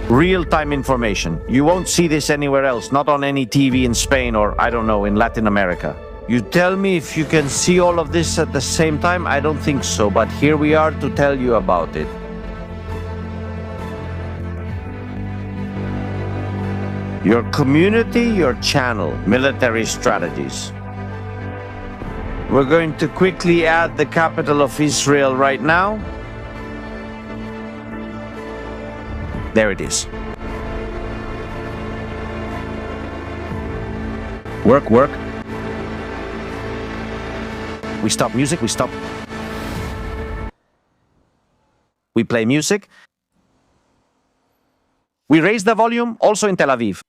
Real-time information. You won't see this anywhere else, not on any TV in Spain or, I don't know, in Latin America. You tell me if you can see all of this at the same time? I don't think so, but here we are to tell you about it. Your community, your channel, military strategies. We're going to quickly add the capital of Israel right now. There it is. Work. We stop music, we stop. We play music. We raise the volume, also in Tel Aviv.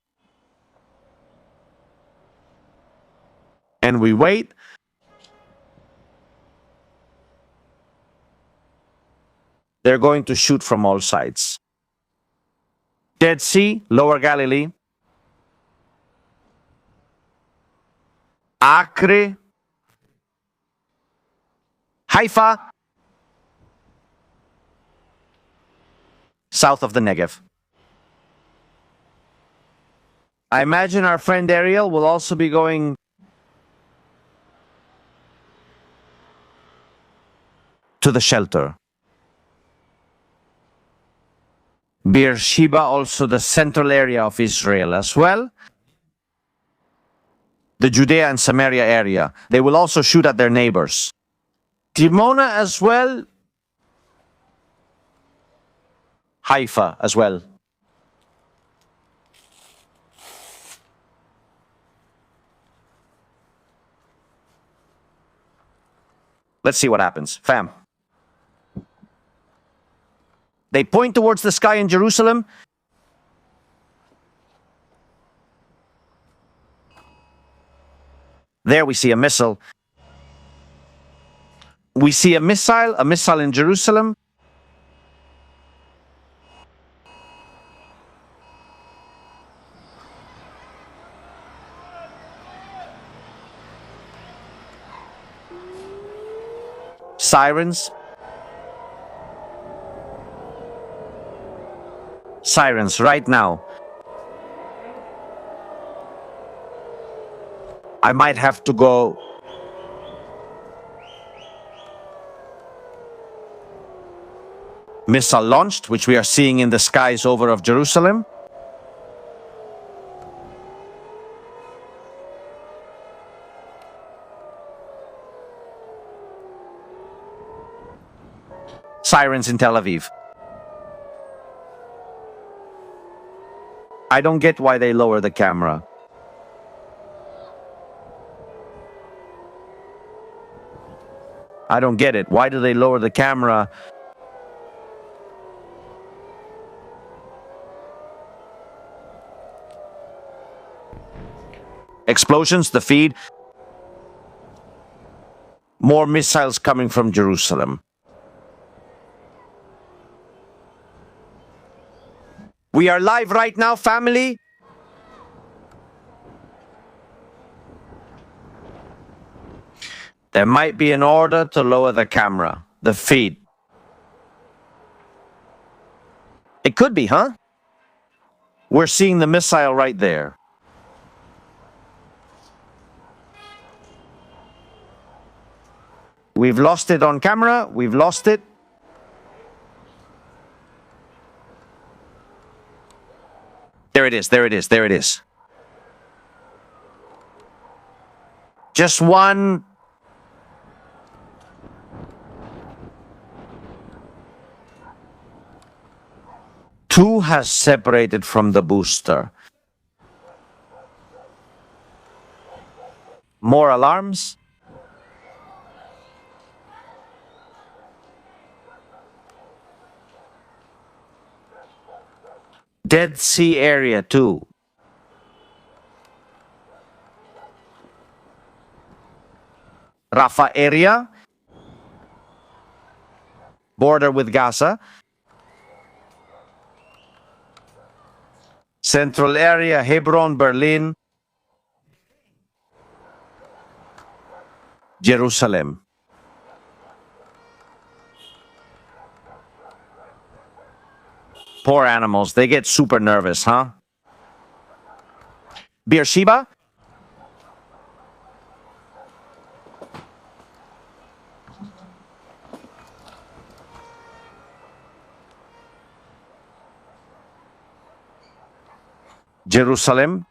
And we wait. They're going to shoot from all sides. Dead Sea, Lower Galilee. Acre. Haifa. South of the Negev. I imagine our friend Ariel will also be going to the shelter. Beersheba, also the central area of Israel as well. The Judea and Samaria area. They will also shoot at their neighbors. Dimona as well. Haifa as well. Let's see what happens. Fam. They point towards the sky in Jerusalem. There we see a missile. We see a missile in Jerusalem. Sirens. Sirens right now. I might have to go. Missile launched, which we are seeing in the skies over of Jerusalem. Sirens in Tel Aviv. I don't get why they lower the camera. I don't get it. Why do they lower the camera? Explosions, the feed. More missiles coming from Jerusalem. We are live right now, family. There might be an order to lower the camera, the feed. It could be, huh? We're seeing the missile right there. We've lost it on camera. We've lost it. There it is, there it is, there it is. Just one. Two has separated from the booster. More alarms. Dead Sea area too. Rafah area. Border with Gaza. Central area, Hebron, Berlin. Jerusalem. Poor animals, they get super nervous, huh? Beersheba? Jerusalem?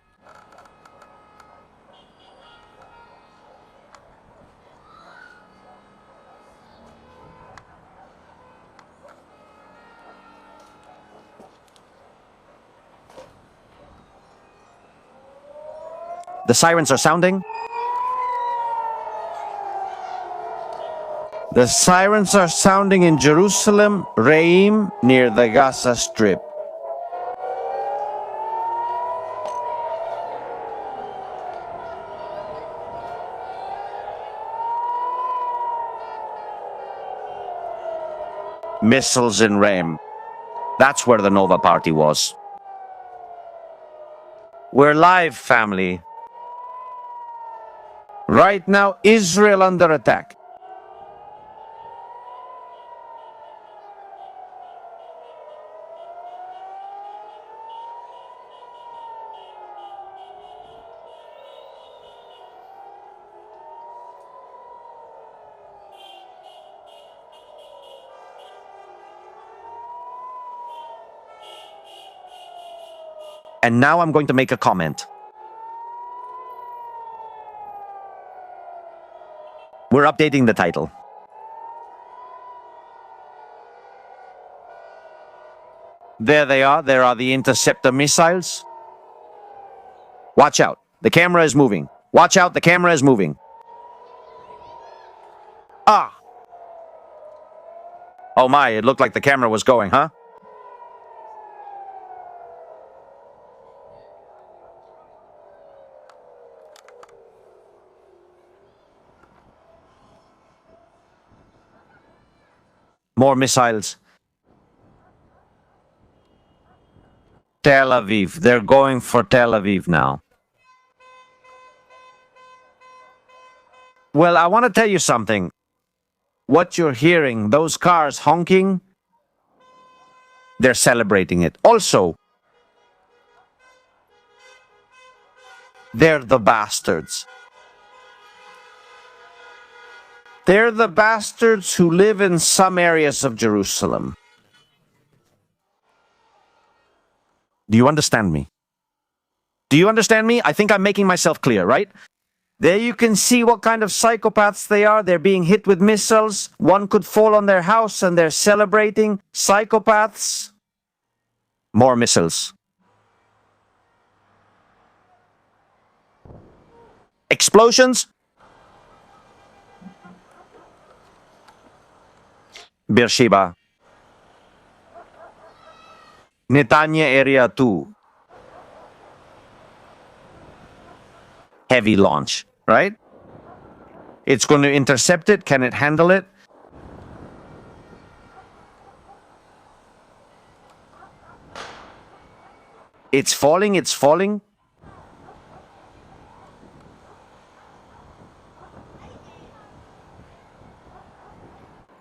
The sirens are sounding. The sirens are sounding in Jerusalem, Reim, near the Gaza Strip. Missiles in Reim. That's where the Nova party was. We're live, family. Right now, Israel under attack. And now I'm going to make a comment. We're updating the title. There they are. There are the interceptor missiles. Watch out. The camera is moving. Watch out. The camera is moving. Ah! Oh my, it looked like the camera was going, huh? More missiles. Tel Aviv. They're going for Tel Aviv now. Well, I want to tell you something. What you're hearing, those cars honking, they're celebrating it. Also, they're the bastards. They're the bastards who live in some areas of Jerusalem. Do you understand me? Do you understand me? I think I'm making myself clear, right? There you can see what kind of psychopaths they are. They're being hit with missiles. One could fall on their house and they're celebrating. Psychopaths. More missiles. Explosions. Beersheba. Netanya area 2. Heavy launch, right? It's going to intercept it. Can it handle it? It's falling, it's falling.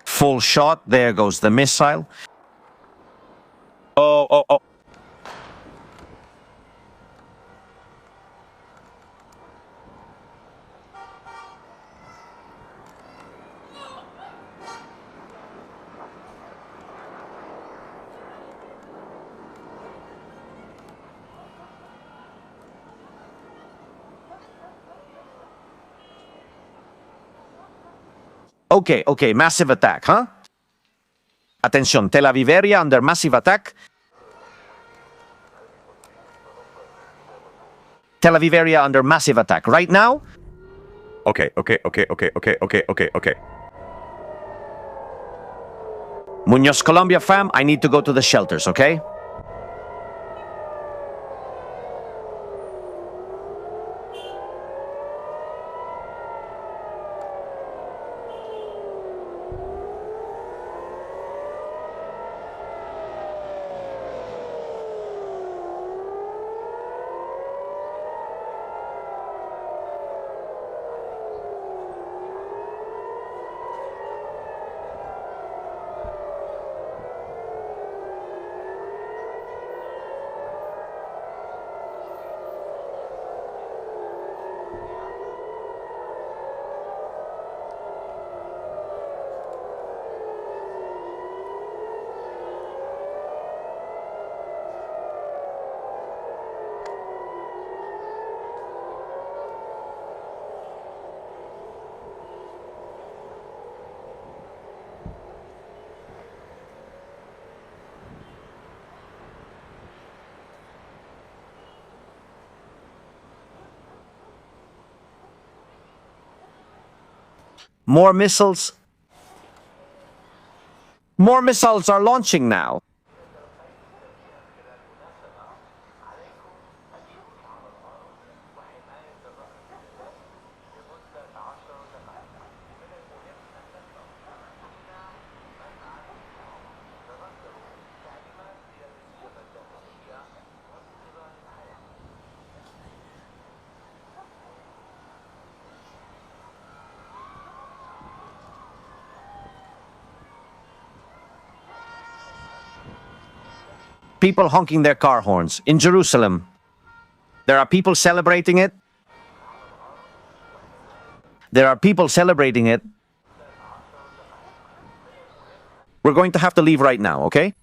Full shot. There goes the missile. Oh. Okay, massive attack, huh? Attention, Tel Aviv area under massive attack. Tel Aviv area under massive attack. Right now? Okay. Munoz, Colombia fam, I need to go to the shelters, okay? More missiles. More missiles are launching now. People honking their car horns in Jerusalem. There are people celebrating it. There are people celebrating it. We're going to have to leave right now, okay?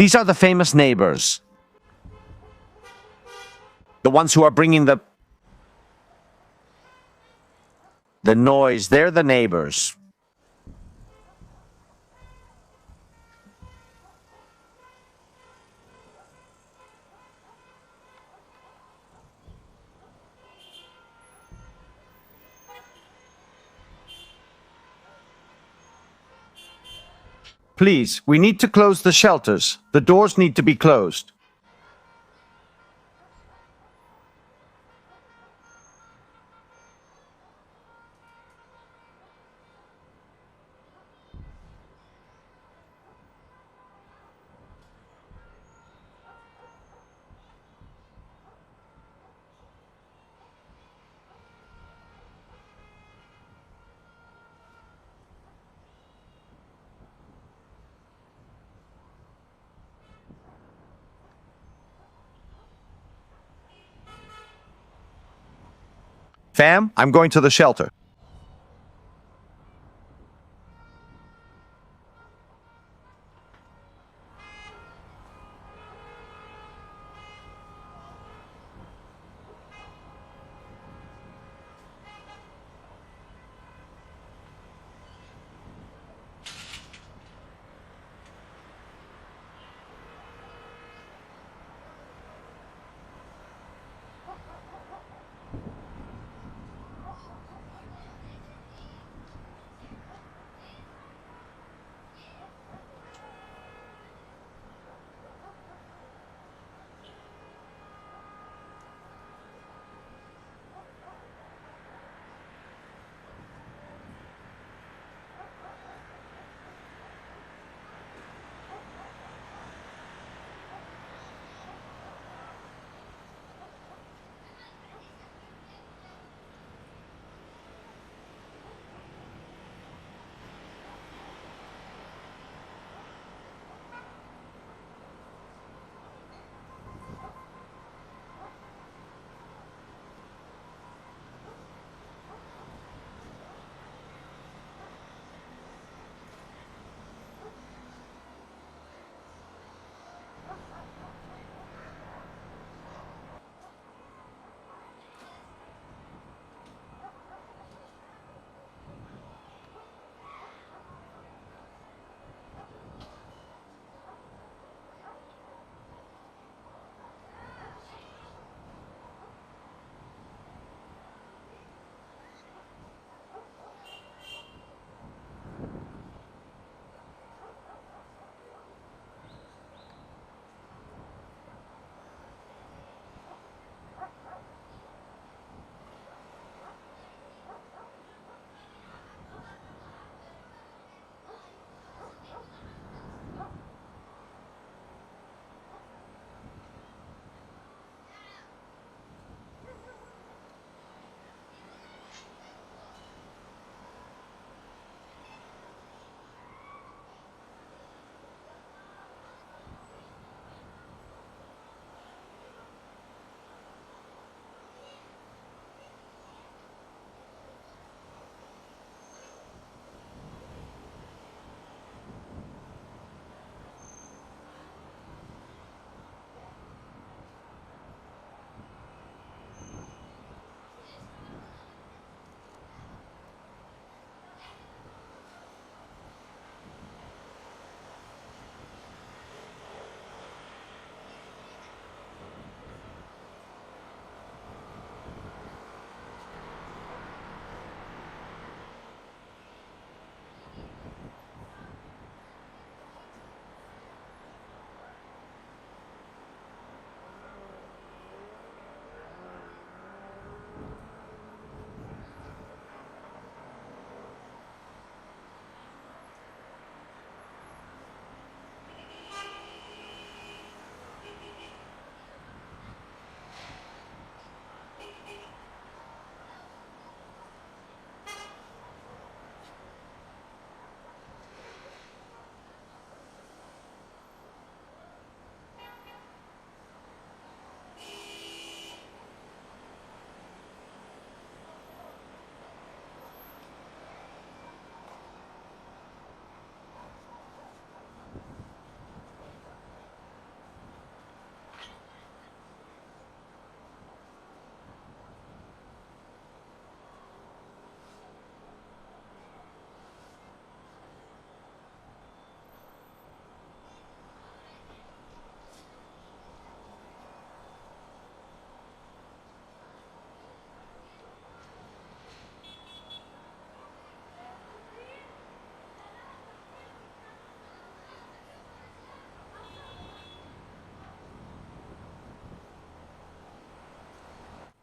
These are the famous neighbors. The ones who are bringing the noise. They're the neighbors. Please, we need to close the shelters. The doors need to be closed. Fam, I'm going to the shelter.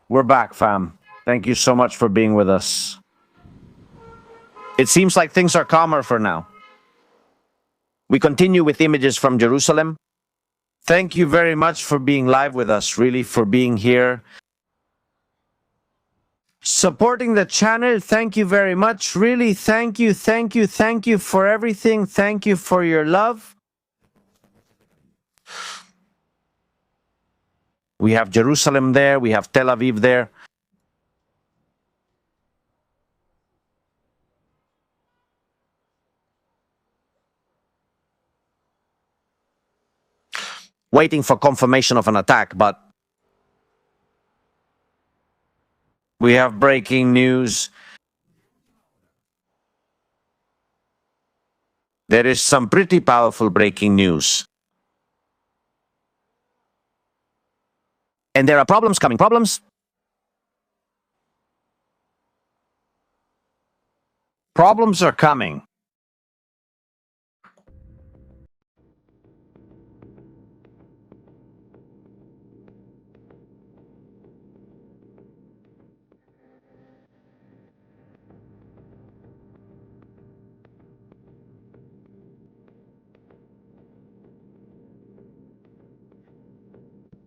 We're back, fam. Thank you so much for being with us. It seems like things are calmer for now. We continue with images from Jerusalem. Thank you very much for being live with us, really, for being here. Supporting the channel, thank you very much. Really, thank you for everything. Thank you for your love. We have Jerusalem there, we have Tel Aviv there. Waiting for confirmation of an attack, but we have breaking news. There is some pretty powerful breaking news. And there are problems coming. Problems? Problems are coming.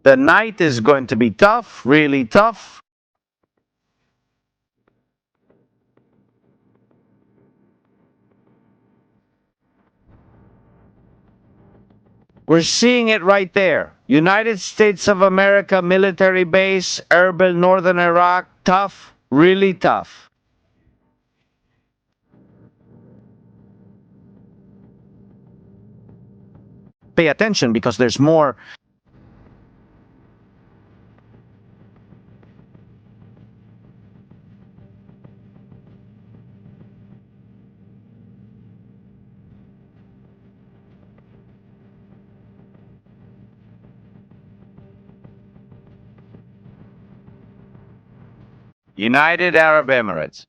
The night is going to be tough, really tough. We're seeing it right there. United States of America military base, Erbil, northern Iraq. Tough, really tough. Pay attention because there's more. United Arab Emirates.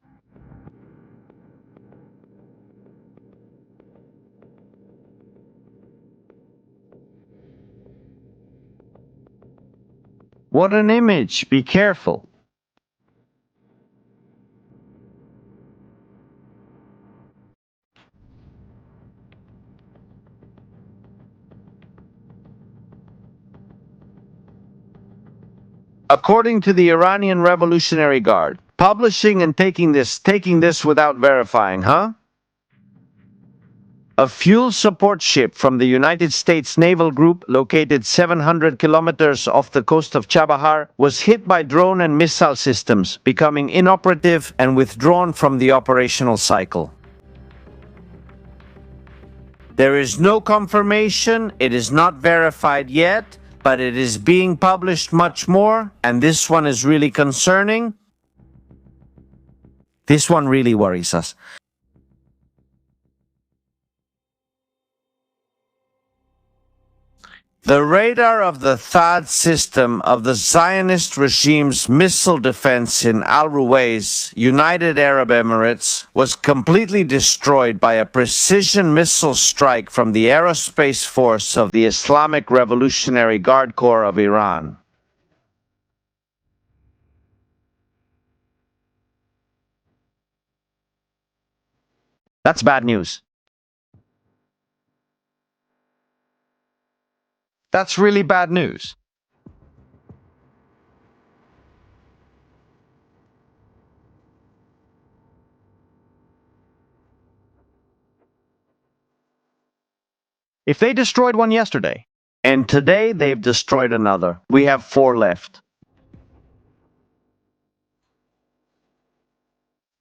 What an image. Be careful. According to the Iranian Revolutionary Guard, publishing and taking this without verifying, huh? A fuel support ship from the United States Naval Group, located 700 kilometers off the coast of Chabahar, was hit by drone and missile systems, becoming inoperative and withdrawn from the operational cycle. There is no confirmation, it is not verified yet, but it is being published much more, and this one is really concerning. This one really worries us. The radar of the THAAD system of the Zionist regime's missile defense in Al Ruwais, United Arab Emirates, was completely destroyed by a precision missile strike from the aerospace force of the Islamic Revolutionary Guard Corps of Iran. That's bad news. That's really bad news. If they destroyed one yesterday, and today they've destroyed another, we have 4 left.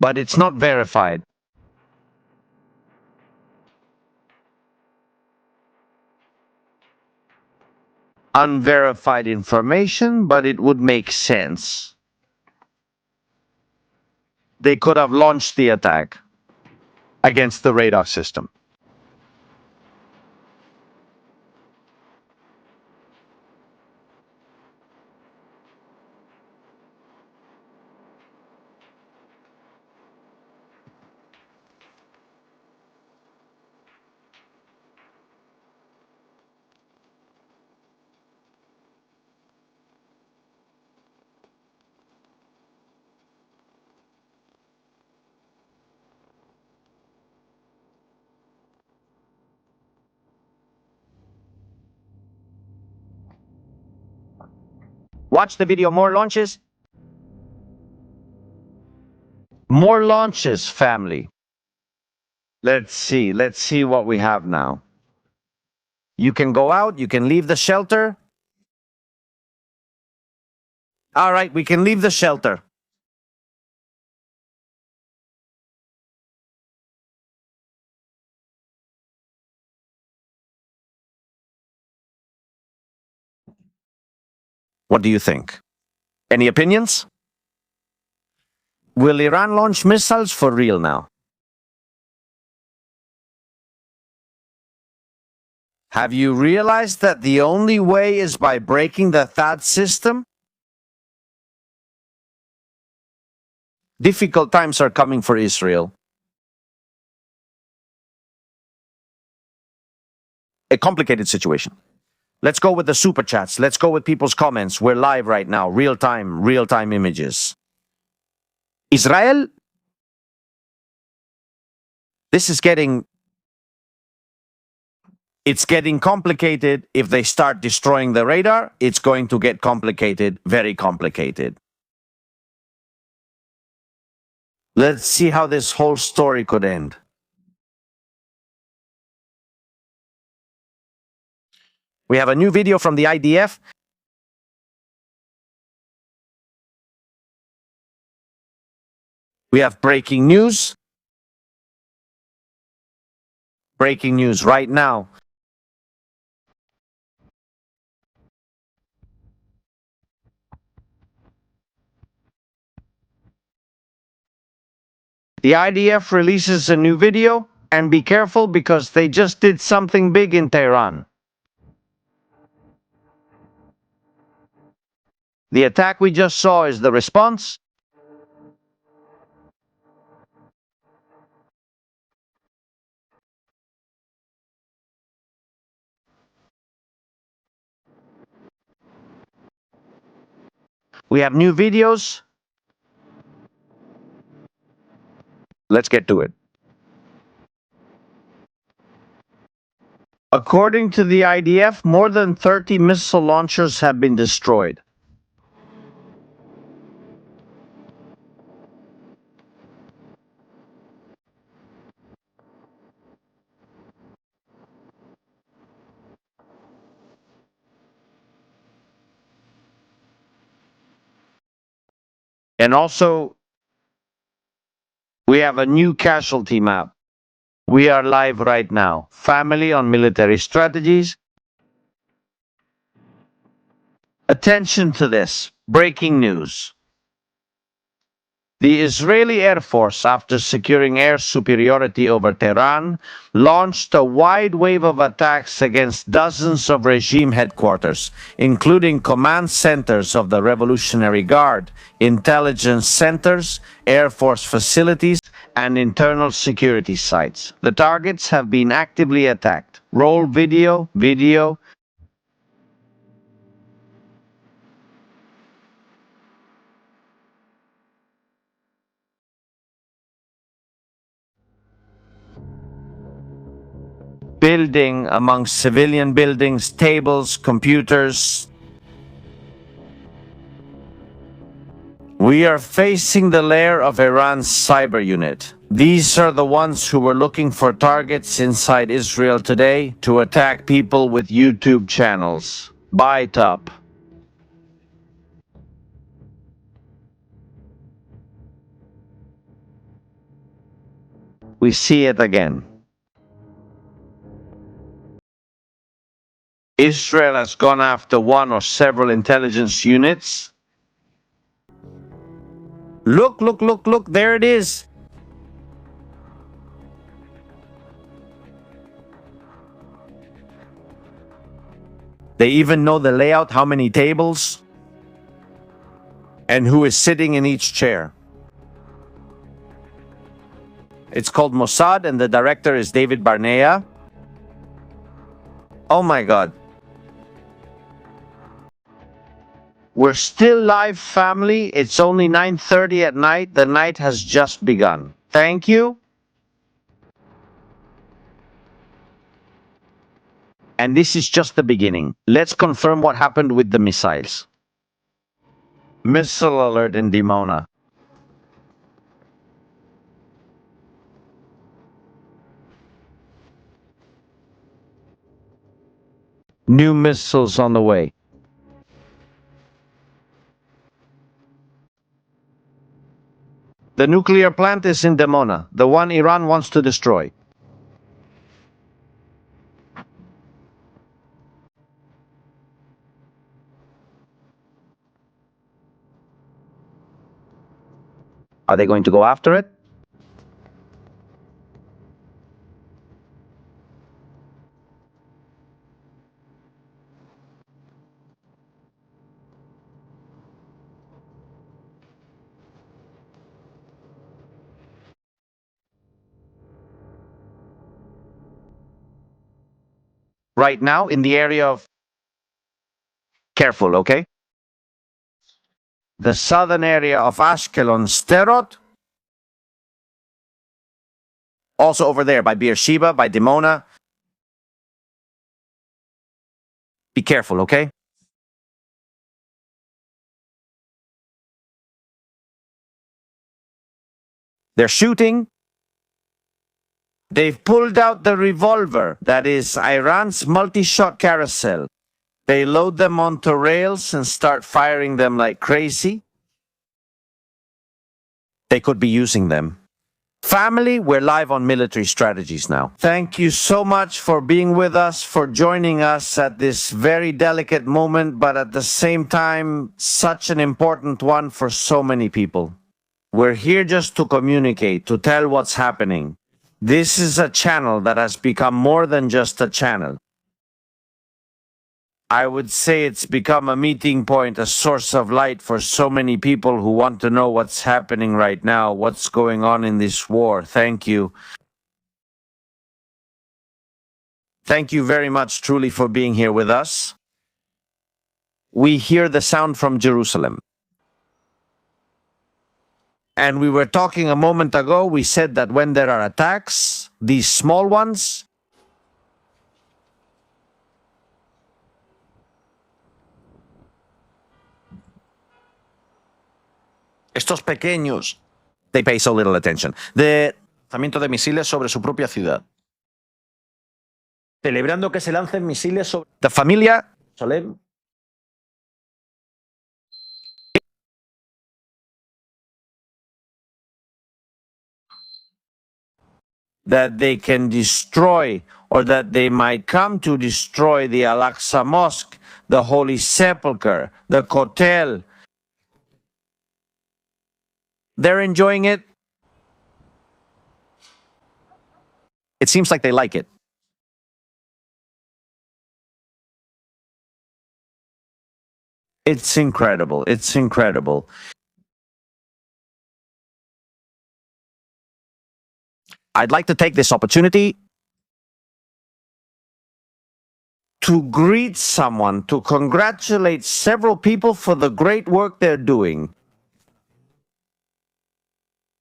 But it's not verified. Unverified information, but it would make sense. They could have launched the attack against the radar system. Watch the video. More launches. More launches, family. Let's see what we have now. You can go out, you can leave the shelter. All right, we can leave the shelter. What do you think? Any opinions? Will Iran launch missiles for real now? Have you realized that the only way is by breaking the THAAD system? Difficult times are coming for Israel. A complicated situation. Let's go with the super chats. Let's go with people's comments. We're live right now. Real time images. Israel? This is getting... It's getting complicated. If they start destroying the radar, it's going to get complicated, very complicated. Let's see how this whole story could end. We have a new video from the IDF. We have breaking news. Breaking news right now. The IDF releases a new video, and be careful because they just did something big in Tehran. The attack we just saw is the response. We have new videos. Let's get to it. According to the IDF, more than 30 missile launchers have been destroyed. And also, we have a new casualty map. We are live right now. Family on military strategies. Attention to this. Breaking news. The Israeli Air Force, after securing air superiority over Tehran, launched a wide wave of attacks against dozens of regime headquarters, including command centers of the Revolutionary Guard, intelligence centers, Air Force facilities, and internal security sites. The targets have been actively attacked. Roll video. Building amongst civilian buildings, tables, computers. We are facing the lair of Iran's cyber unit. These are the ones who were looking for targets inside Israel today to attack people with YouTube channels. Bite up. We see it again. Israel has gone after one or several intelligence units. Look, there it is. They even know the layout, how many tables, and who is sitting in each chair. It's called Mossad, and the director is David Barnea. Oh my God. We're still live, family. It's only 9:30 at night. The night has just begun. Thank you. And this is just the beginning. Let's confirm what happened with the missiles. Missile alert in Dimona. New missiles on the way. The nuclear plant is in Dimona, the one Iran wants to destroy. Are they going to go after it? Right now, in the area of... Careful, okay? The southern area of Ashkelon, Sterot. Also over there by Beersheba, by Dimona. Be careful, okay? They're shooting. They've pulled out the revolver, that is Iran's multi-shot carousel. They load them onto rails and start firing them like crazy. They could be using them. Family, we're live on military strategies now. Thank you so much for being with us, for joining us at this very delicate moment, but at the same time, such an important one for so many people. We're here just to communicate, to tell what's happening. This is a channel that has become more than just a channel. I would say it's become a meeting point, a source of light for so many people who want to know what's happening right now, what's going on in this war. Thank you. Thank you very much, truly, for being here with us. We hear the sound from Jerusalem. And we were talking a moment ago, we said that when there are attacks, these small ones, estos pequeños, they pay so little attention. The lanzamiento de misiles sobre su propia ciudad. Celebrando que se lancen misiles sobre la familia Solem. That they can destroy, or that they might come to destroy the Al-Aqsa Mosque, the Holy Sepulchre, the Kotel. They're enjoying it. It seems like they like it. It's incredible. It's incredible. I'd like to take this opportunity to greet someone, to congratulate several people for the great work they're doing.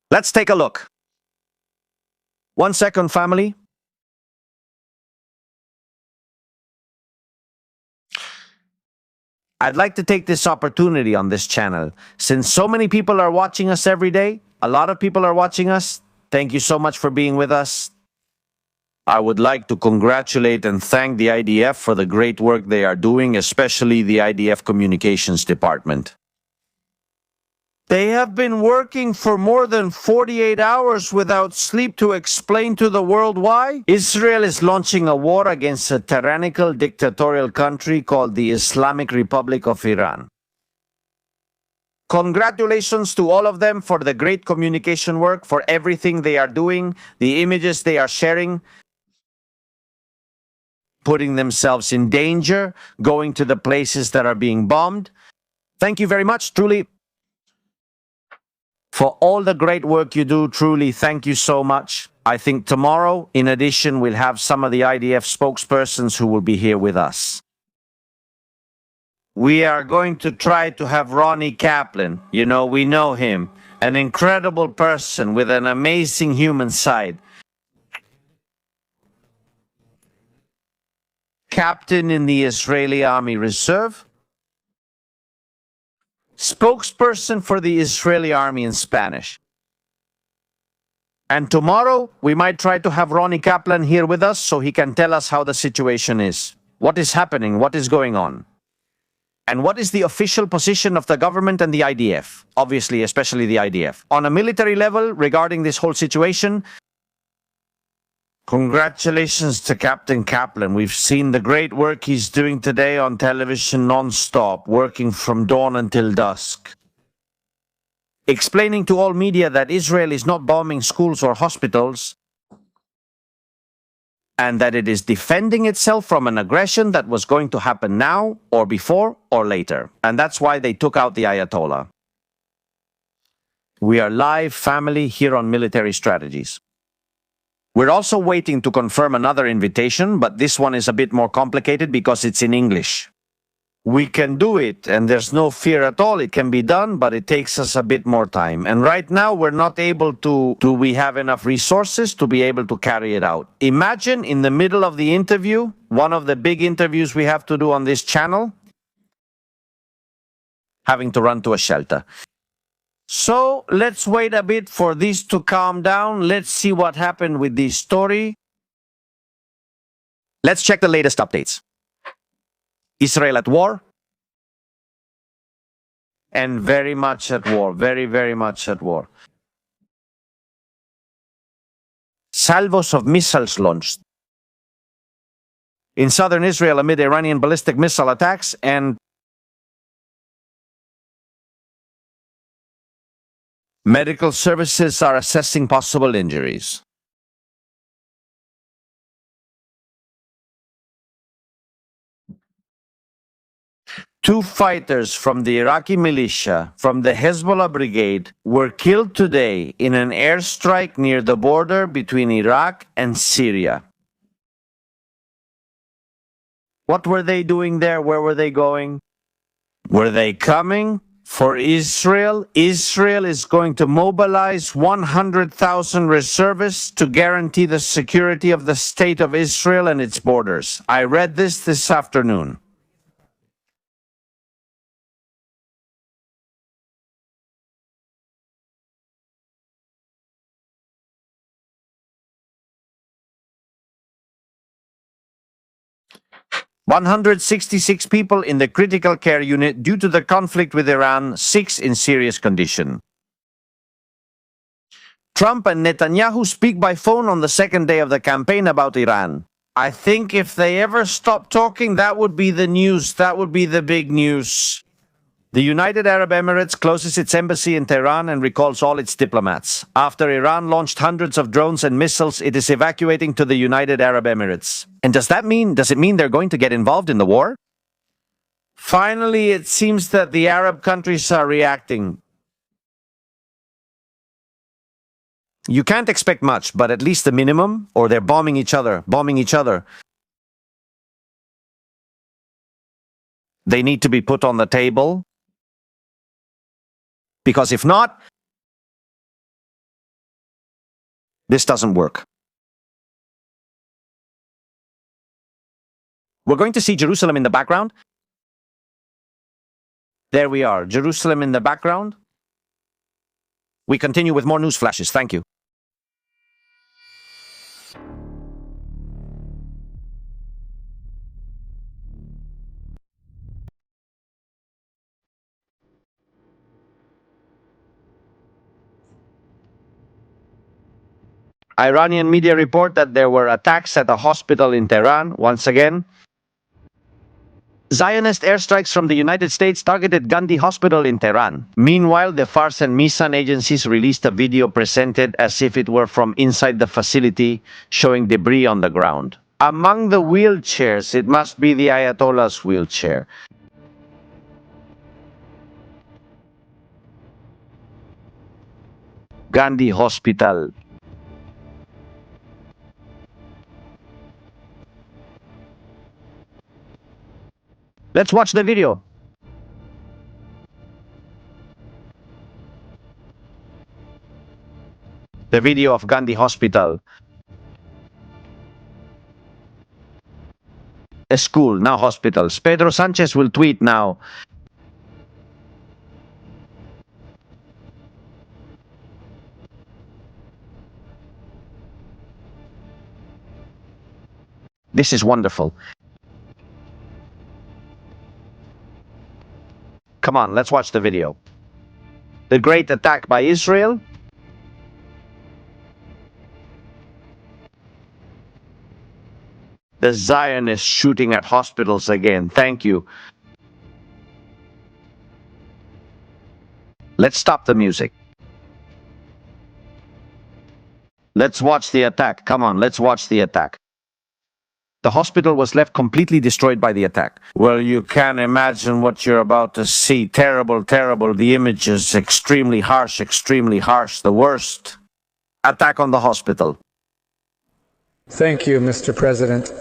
Let's take a look. 1 second, family. I'd like to take this opportunity on this channel. Since so many people are watching us every day, a lot of people are watching us, thank you so much for being with us. I would like to congratulate and thank the IDF for the great work they are doing, especially the IDF Communications Department. They have been working for more than 48 hours without sleep to explain to the world why. Israel is launching a war against a tyrannical dictatorial country called the Islamic Republic of Iran. Congratulations to all of them for the great communication work, for everything they are doing, the images they are sharing, putting themselves in danger, going to the places that are being bombed. Thank you very much, truly. For all the great work you do, truly, thank you so much. I think tomorrow, in addition, we'll have some of the IDF spokespersons who will be here with us. We are going to try to have Ronnie Kaplan. You know, we know him. An incredible person with an amazing human side. Captain in the Israeli Army Reserve. spokesperson for the Israeli army in Spanish. And tomorrow, we might try to have Ronnie Kaplan here with us so he can tell us how the situation is. What is happening? What is going on? And what is the official position of the government and the IDF? Obviously, especially the IDF. On a military level, regarding this whole situation, congratulations to Captain Kaplan. We've seen the great work he's doing today on television non-stop, working from dawn until dusk, explaining to all media that Israel is not bombing schools or hospitals, and that it is defending itself from an aggression that was going to happen now, or before, or later. And that's why they took out the Ayatollah. We are live, family, here on Military Strategies. We're also waiting to confirm another invitation, but this one is a bit more complicated because it's in English. We can do it, and there's no fear at all. It can be done, but it takes us a bit more time. And right now, we're not able to we have enough resources to be able to carry it out. Imagine in the middle of the interview, one of the big interviews we have to do on this channel, having to run to a shelter. So let's wait a bit for this to calm down. Let's see what happened with this story. Let's check the latest updates. Israel at war, and very much at war, very, very much at war. Salvos of missiles launched in southern Israel amid Iranian ballistic missile attacks, and medical services are assessing possible injuries. Two fighters from the Iraqi militia from the Hezbollah brigade were killed today in an airstrike near the border between Iraq and Syria. What were they doing there? Where were they going? Were they coming for Israel? Israel is going to mobilize 100,000 reservists to guarantee the security of the state of Israel and its borders. I read this afternoon. "166 people in the critical care unit due to the conflict with Iran, 6 in serious condition." Trump and Netanyahu speak by phone on the second day of the campaign about Iran. I think if they ever stop talking, that would be the news. That would be the big news. The United Arab Emirates closes its embassy in Tehran and recalls all its diplomats. After Iran launched hundreds of drones and missiles, it is evacuating to the United Arab Emirates. And does it mean they're going to get involved in the war? Finally, it seems that the Arab countries are reacting. You can't expect much, but at least the minimum, or they're bombing each other. They need to be put on the table. Because if not, this doesn't work. We're going to see Jerusalem in the background. There we are, Jerusalem in the background. We continue with more news flashes. Thank you. Iranian media report that there were attacks at a hospital in Tehran. Once again, Zionist airstrikes from the United States targeted Gandhi Hospital in Tehran. Meanwhile, the Fars and Misan agencies released a video presented as if it were from inside the facility, showing debris on the ground. Among the wheelchairs, it must be the Ayatollah's wheelchair. Gandhi Hospital. Let's watch the video. The video of Gandhi Hospital. A school, now hospitals. Pedro Sanchez will tweet now. This is wonderful. Come on, let's watch the video. The great attack by Israel. The Zionists shooting at hospitals again. Thank you. Let's stop the music. Let's watch the attack. Come on, let's watch the attack. The hospital was left completely destroyed by the attack. Well, you can imagine what you're about to see. Terrible, terrible. The image is extremely harsh, extremely harsh. The worst. Attack on the hospital. Thank you, Mr. President.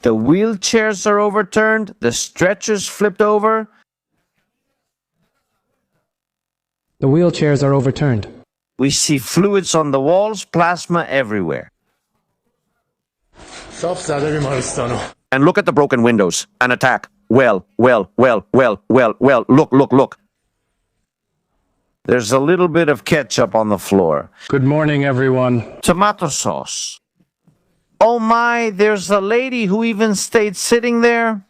The wheelchairs are overturned. The stretchers flipped over. The wheelchairs are overturned. We see fluids on the walls, plasma everywhere. And look at the broken windows. An attack. Well. Look. There's a little bit of ketchup on the floor. Good morning, everyone. Tomato sauce. Oh my, there's a lady who even stayed sitting there.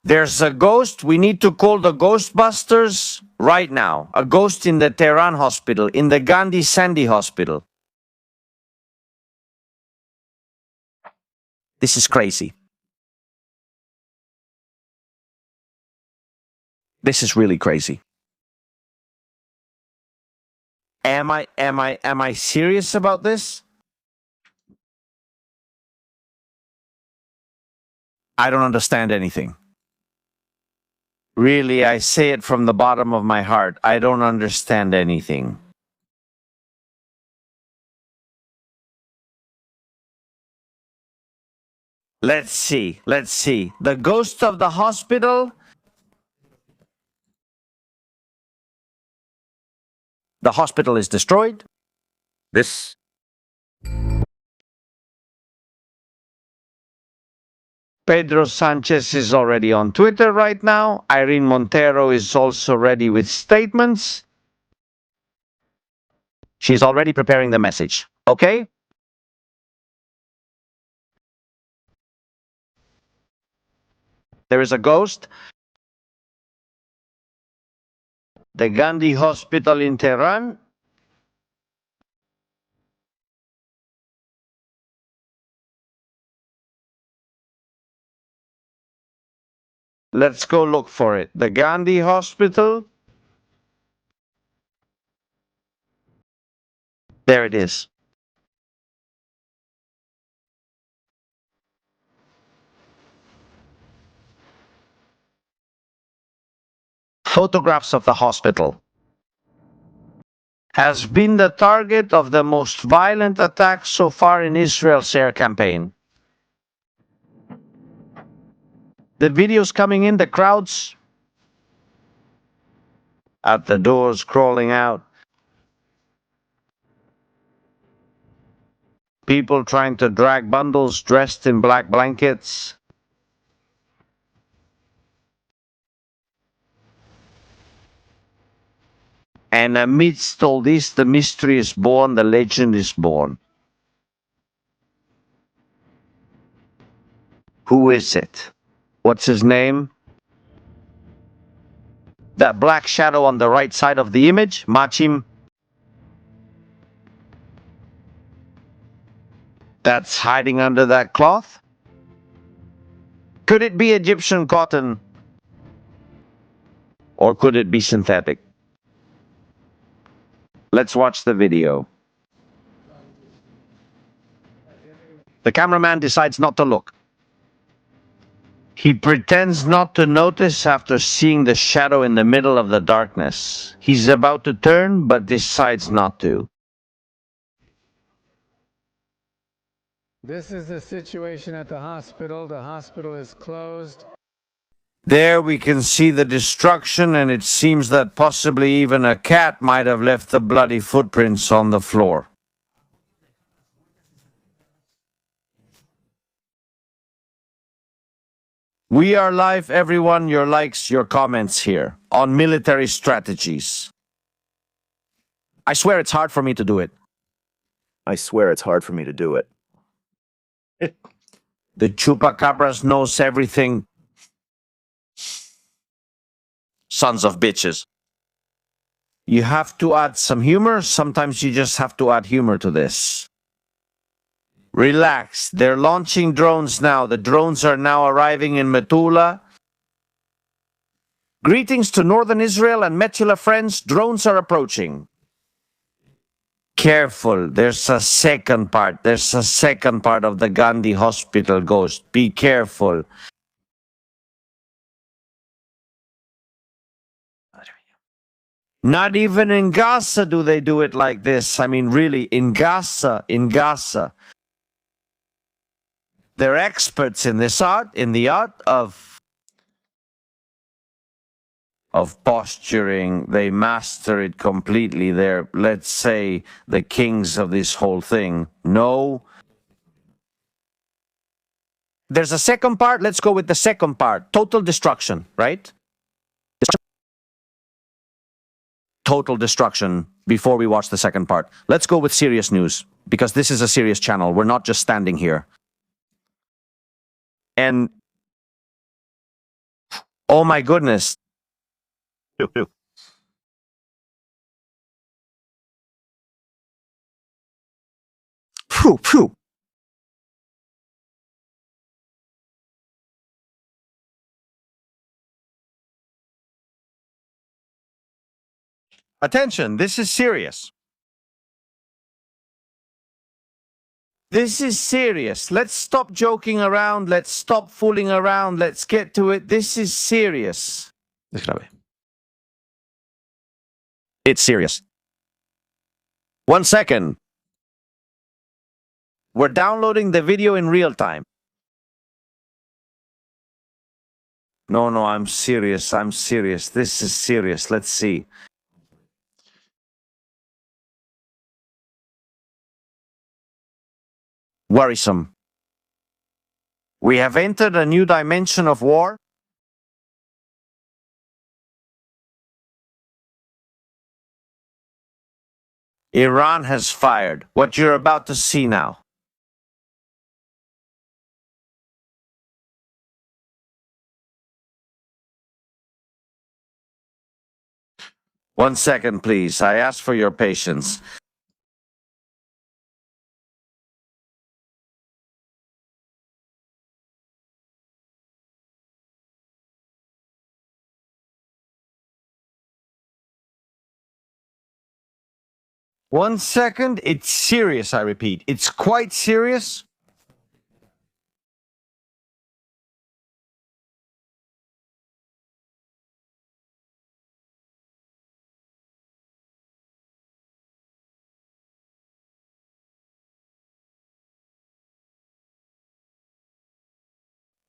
There's a ghost. We need to call the Ghostbusters right now. A ghost in the Tehran hospital, in the Gandhi Sandy hospital. This is crazy. This is really crazy. Am I serious about this? I don't understand anything. Really, I say it from the bottom of my heart. I don't understand anything. Let's see. The ghost of the hospital. The hospital is destroyed. This. Pedro Sanchez is already on Twitter right now. Irene Montero is also ready with statements. She's already preparing the message. Okay? There is a ghost. The Gandhi Hospital in Tehran. Let's go look for it. The Gandhi Hospital. There it is. Photographs of the hospital. Has been the target of the most violent attacks so far in Israel's air campaign. The videos coming in, the crowds at the doors crawling out. People trying to drag bundles dressed in black blankets. And amidst all this, the mystery is born, the legend is born. Who is it? What's his name? That black shadow on the right side of the image, Machim. That's hiding under that cloth? Could it be Egyptian cotton? Or could it be synthetic? Let's watch the video. The cameraman decides not to look. He pretends not to notice after seeing the shadow in the middle of the darkness. He's about to turn, but decides not to. This is the situation at the hospital. The hospital is closed. There we can see the destruction, and it seems that possibly even a cat might have left the bloody footprints on the floor. We are live, everyone. Your likes, your comments here on military strategies. I swear it's hard for me to do it. I swear it's hard for me to do it. The chupacabras knows everything. Sons of bitches. You have to add some humor. Sometimes you just have to add humor to this. Relax. They're launching drones now. The drones are now arriving in Metula. Greetings to northern Israel and Metula friends. Drones are approaching. Careful. There's a second part. There's a second part of the Gandhi Hospital ghost. Be careful. Not even in Gaza do they do it like this. I mean, really, in Gaza. They're experts in this art, in the art of posturing. They master it completely. They're, let's say, the kings of this whole thing. No. There's a second part. Let's go with the second part. Total destruction, right? Total destruction before we watch the second part. Let's go with serious news, because this is a serious channel. We're not just standing here. And oh my goodness. Phew, phew. Attention, this is serious. This is serious. Let's stop joking around. Let's stop fooling around. Let's get to it. This is serious. It's serious. 1 second. We're downloading the video in real time. No, I'm serious. I'm serious. This is serious. Let's see. Worrisome. We have entered a new dimension of war. Iran has fired. What you're about to see now. One second, please. I ask for your patience. One second. It's serious, I repeat. It's quite serious.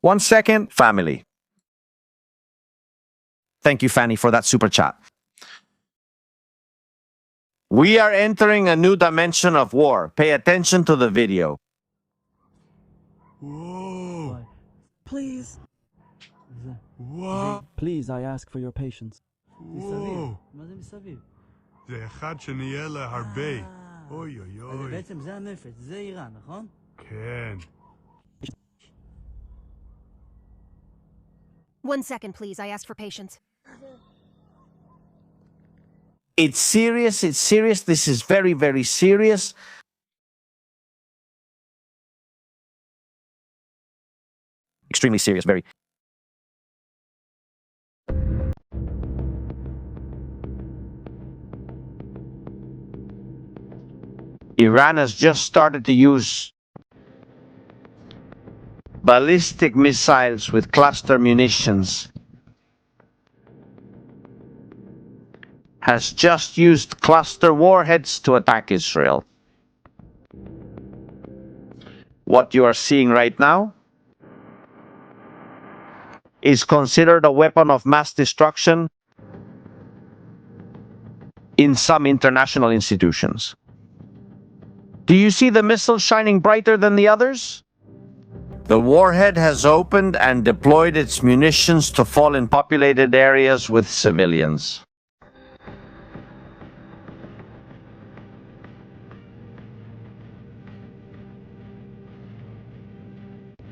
One second, family. Thank you, Fanny, for that super chat. We are entering a new dimension of war. Pay attention to the video. Whoa! Please. וואו! Please, I ask for your patience. וואו! מה זה מסביב? זה אחד שנהיה להרבה. אוי אוי אז אוי. בעצם זה הנפץ, זה איראן, נכון? כן. 1 second, please. I ask for patience. It's serious. It's serious. This is very, very serious. Extremely serious, very. Iran has just started to use ballistic missiles with cluster munitions. Has just used cluster warheads to attack Israel. What you are seeing right now is considered a weapon of mass destruction in some international institutions. Do you see the missile shining brighter than the others? The warhead has opened and deployed its munitions to fall in populated areas with civilians.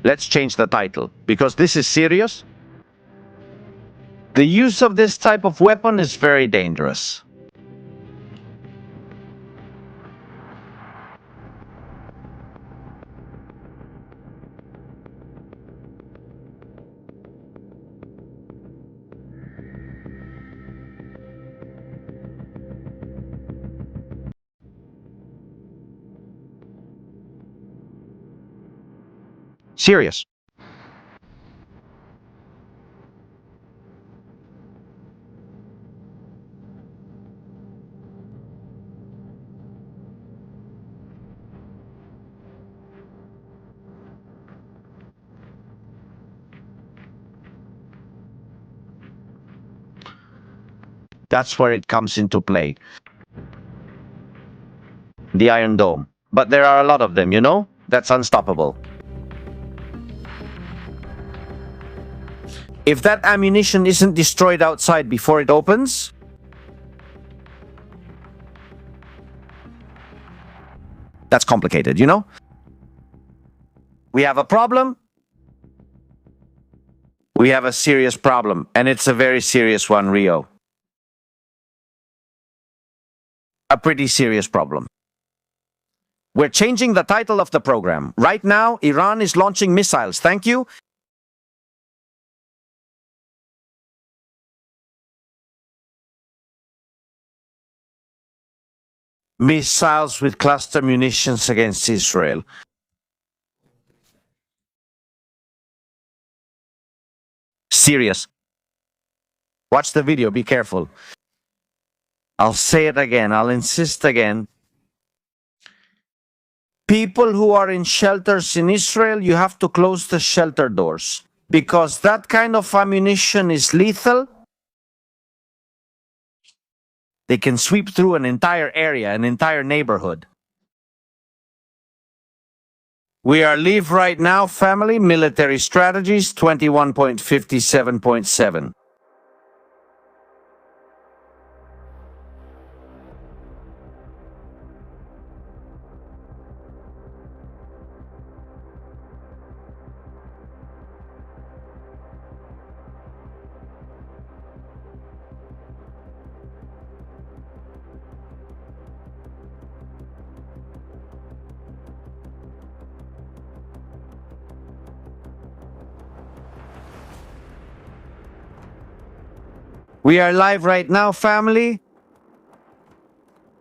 Let's change the title, because this is serious. The use of this type of weapon is very dangerous. Serious. That's where it comes into play. The Iron Dome. But there are a lot of them, you know? That's unstoppable. If that ammunition isn't destroyed outside before it opens, that's complicated, you know? We have a problem. We have a serious problem, and it's a very serious one, Rio. A pretty serious problem. We're changing the title of the program. Right now, Iran is launching missiles. Thank you. Missiles with cluster munitions against Israel. Serious. Watch the video, be careful. I'll say it again, I'll insist again. People who are in shelters in Israel, you have to close the shelter doors. Because that kind of ammunition is lethal. They can sweep through an entire area, an entire neighborhood. We are live right now, family, military strategies 21.57.7. We are live right now, family.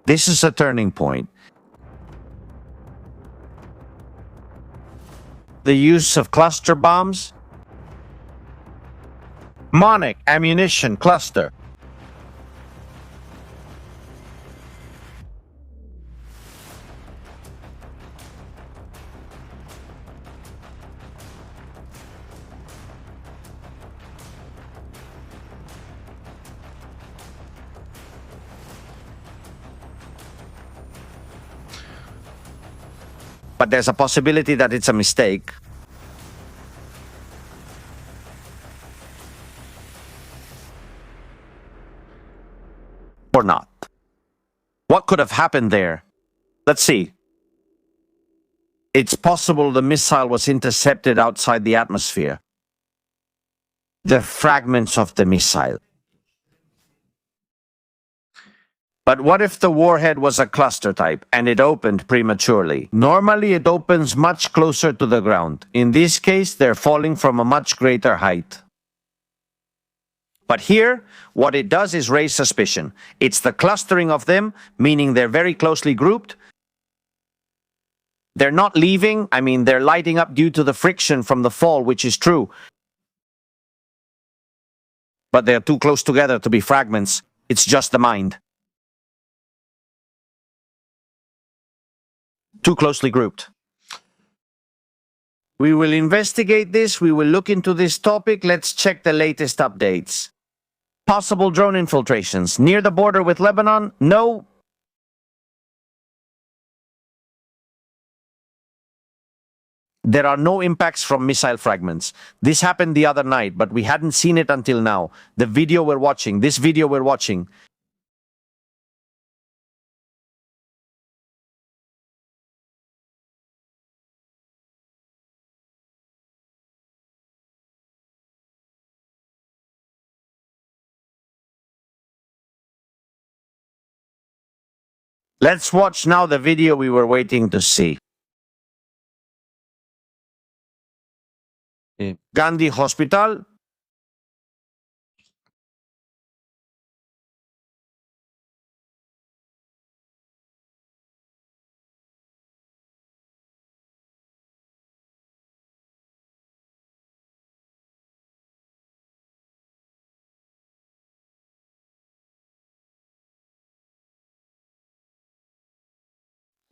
This is a turning point. The use of cluster bombs. Monic ammunition cluster. But there's a possibility that it's a mistake. Or not. What could have happened there? Let's see. It's possible the missile was intercepted outside the atmosphere. The fragments of the missile. But what if the warhead was a cluster type and it opened prematurely? Normally it opens much closer to the ground. In this case, they're falling from a much greater height. But here, what it does is raise suspicion. It's the clustering of them, meaning they're very closely grouped. They're not leaving, I mean, they're lighting up due to the friction from the fall, which is true. But they're too close together to be fragments. It's just the mind. Too closely grouped. We will investigate this. We will look into this topic. Let's check the latest updates. Possible drone infiltrations. Near the border with Lebanon? No. There are no impacts from missile fragments. This happened the other night, but we hadn't seen it until now. The video we're watching, this video we're watching, Let's watch now the video we were waiting to see. Gandhi Hospital.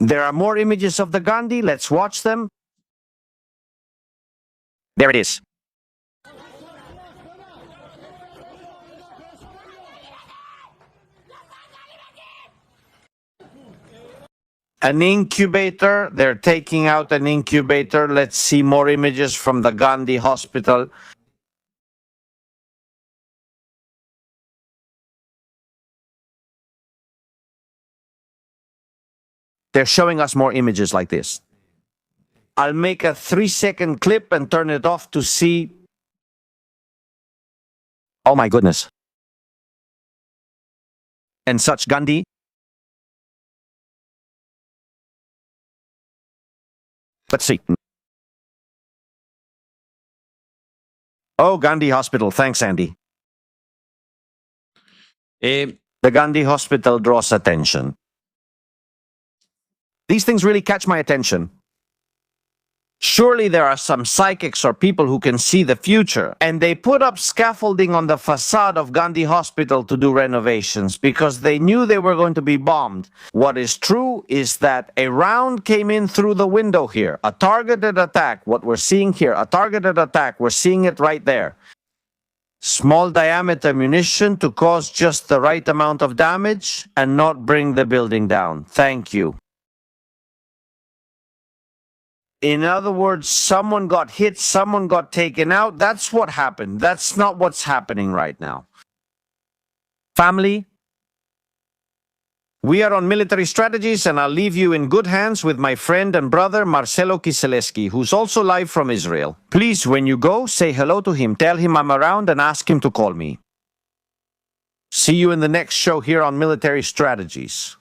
There are more images of the Gandhi. Let's watch them. There it is. An incubator. They're taking out an incubator. Let's see more images from the Gandhi Hospital. They're showing us more images like this. I'll make a 3-second clip and turn it off to see. Oh my goodness. And such Gandhi. Let's see. Oh, Gandhi Hospital. Thanks, Andy. The Gandhi Hospital draws attention. These things really catch my attention. Surely there are some psychics or people who can see the future, and they put up scaffolding on the facade of Gandhi Hospital to do renovations because they knew they were going to be bombed. What is true is that a round came in through the window here, a targeted attack. What we're seeing here, a targeted attack, we're seeing it right there. Small diameter munition to cause just the right amount of damage and not bring the building down. Thank you. In other words, someone got hit, someone got taken out. That's what happened. That's not what's happening right now. Family, we are on military strategies, and I'll leave you in good hands with my friend and brother Marcelo Kiseleski, who's also live from Israel. Please, when you go, say hello to him, tell him I'm around, and ask him to call me. See you in the next show here on military strategies.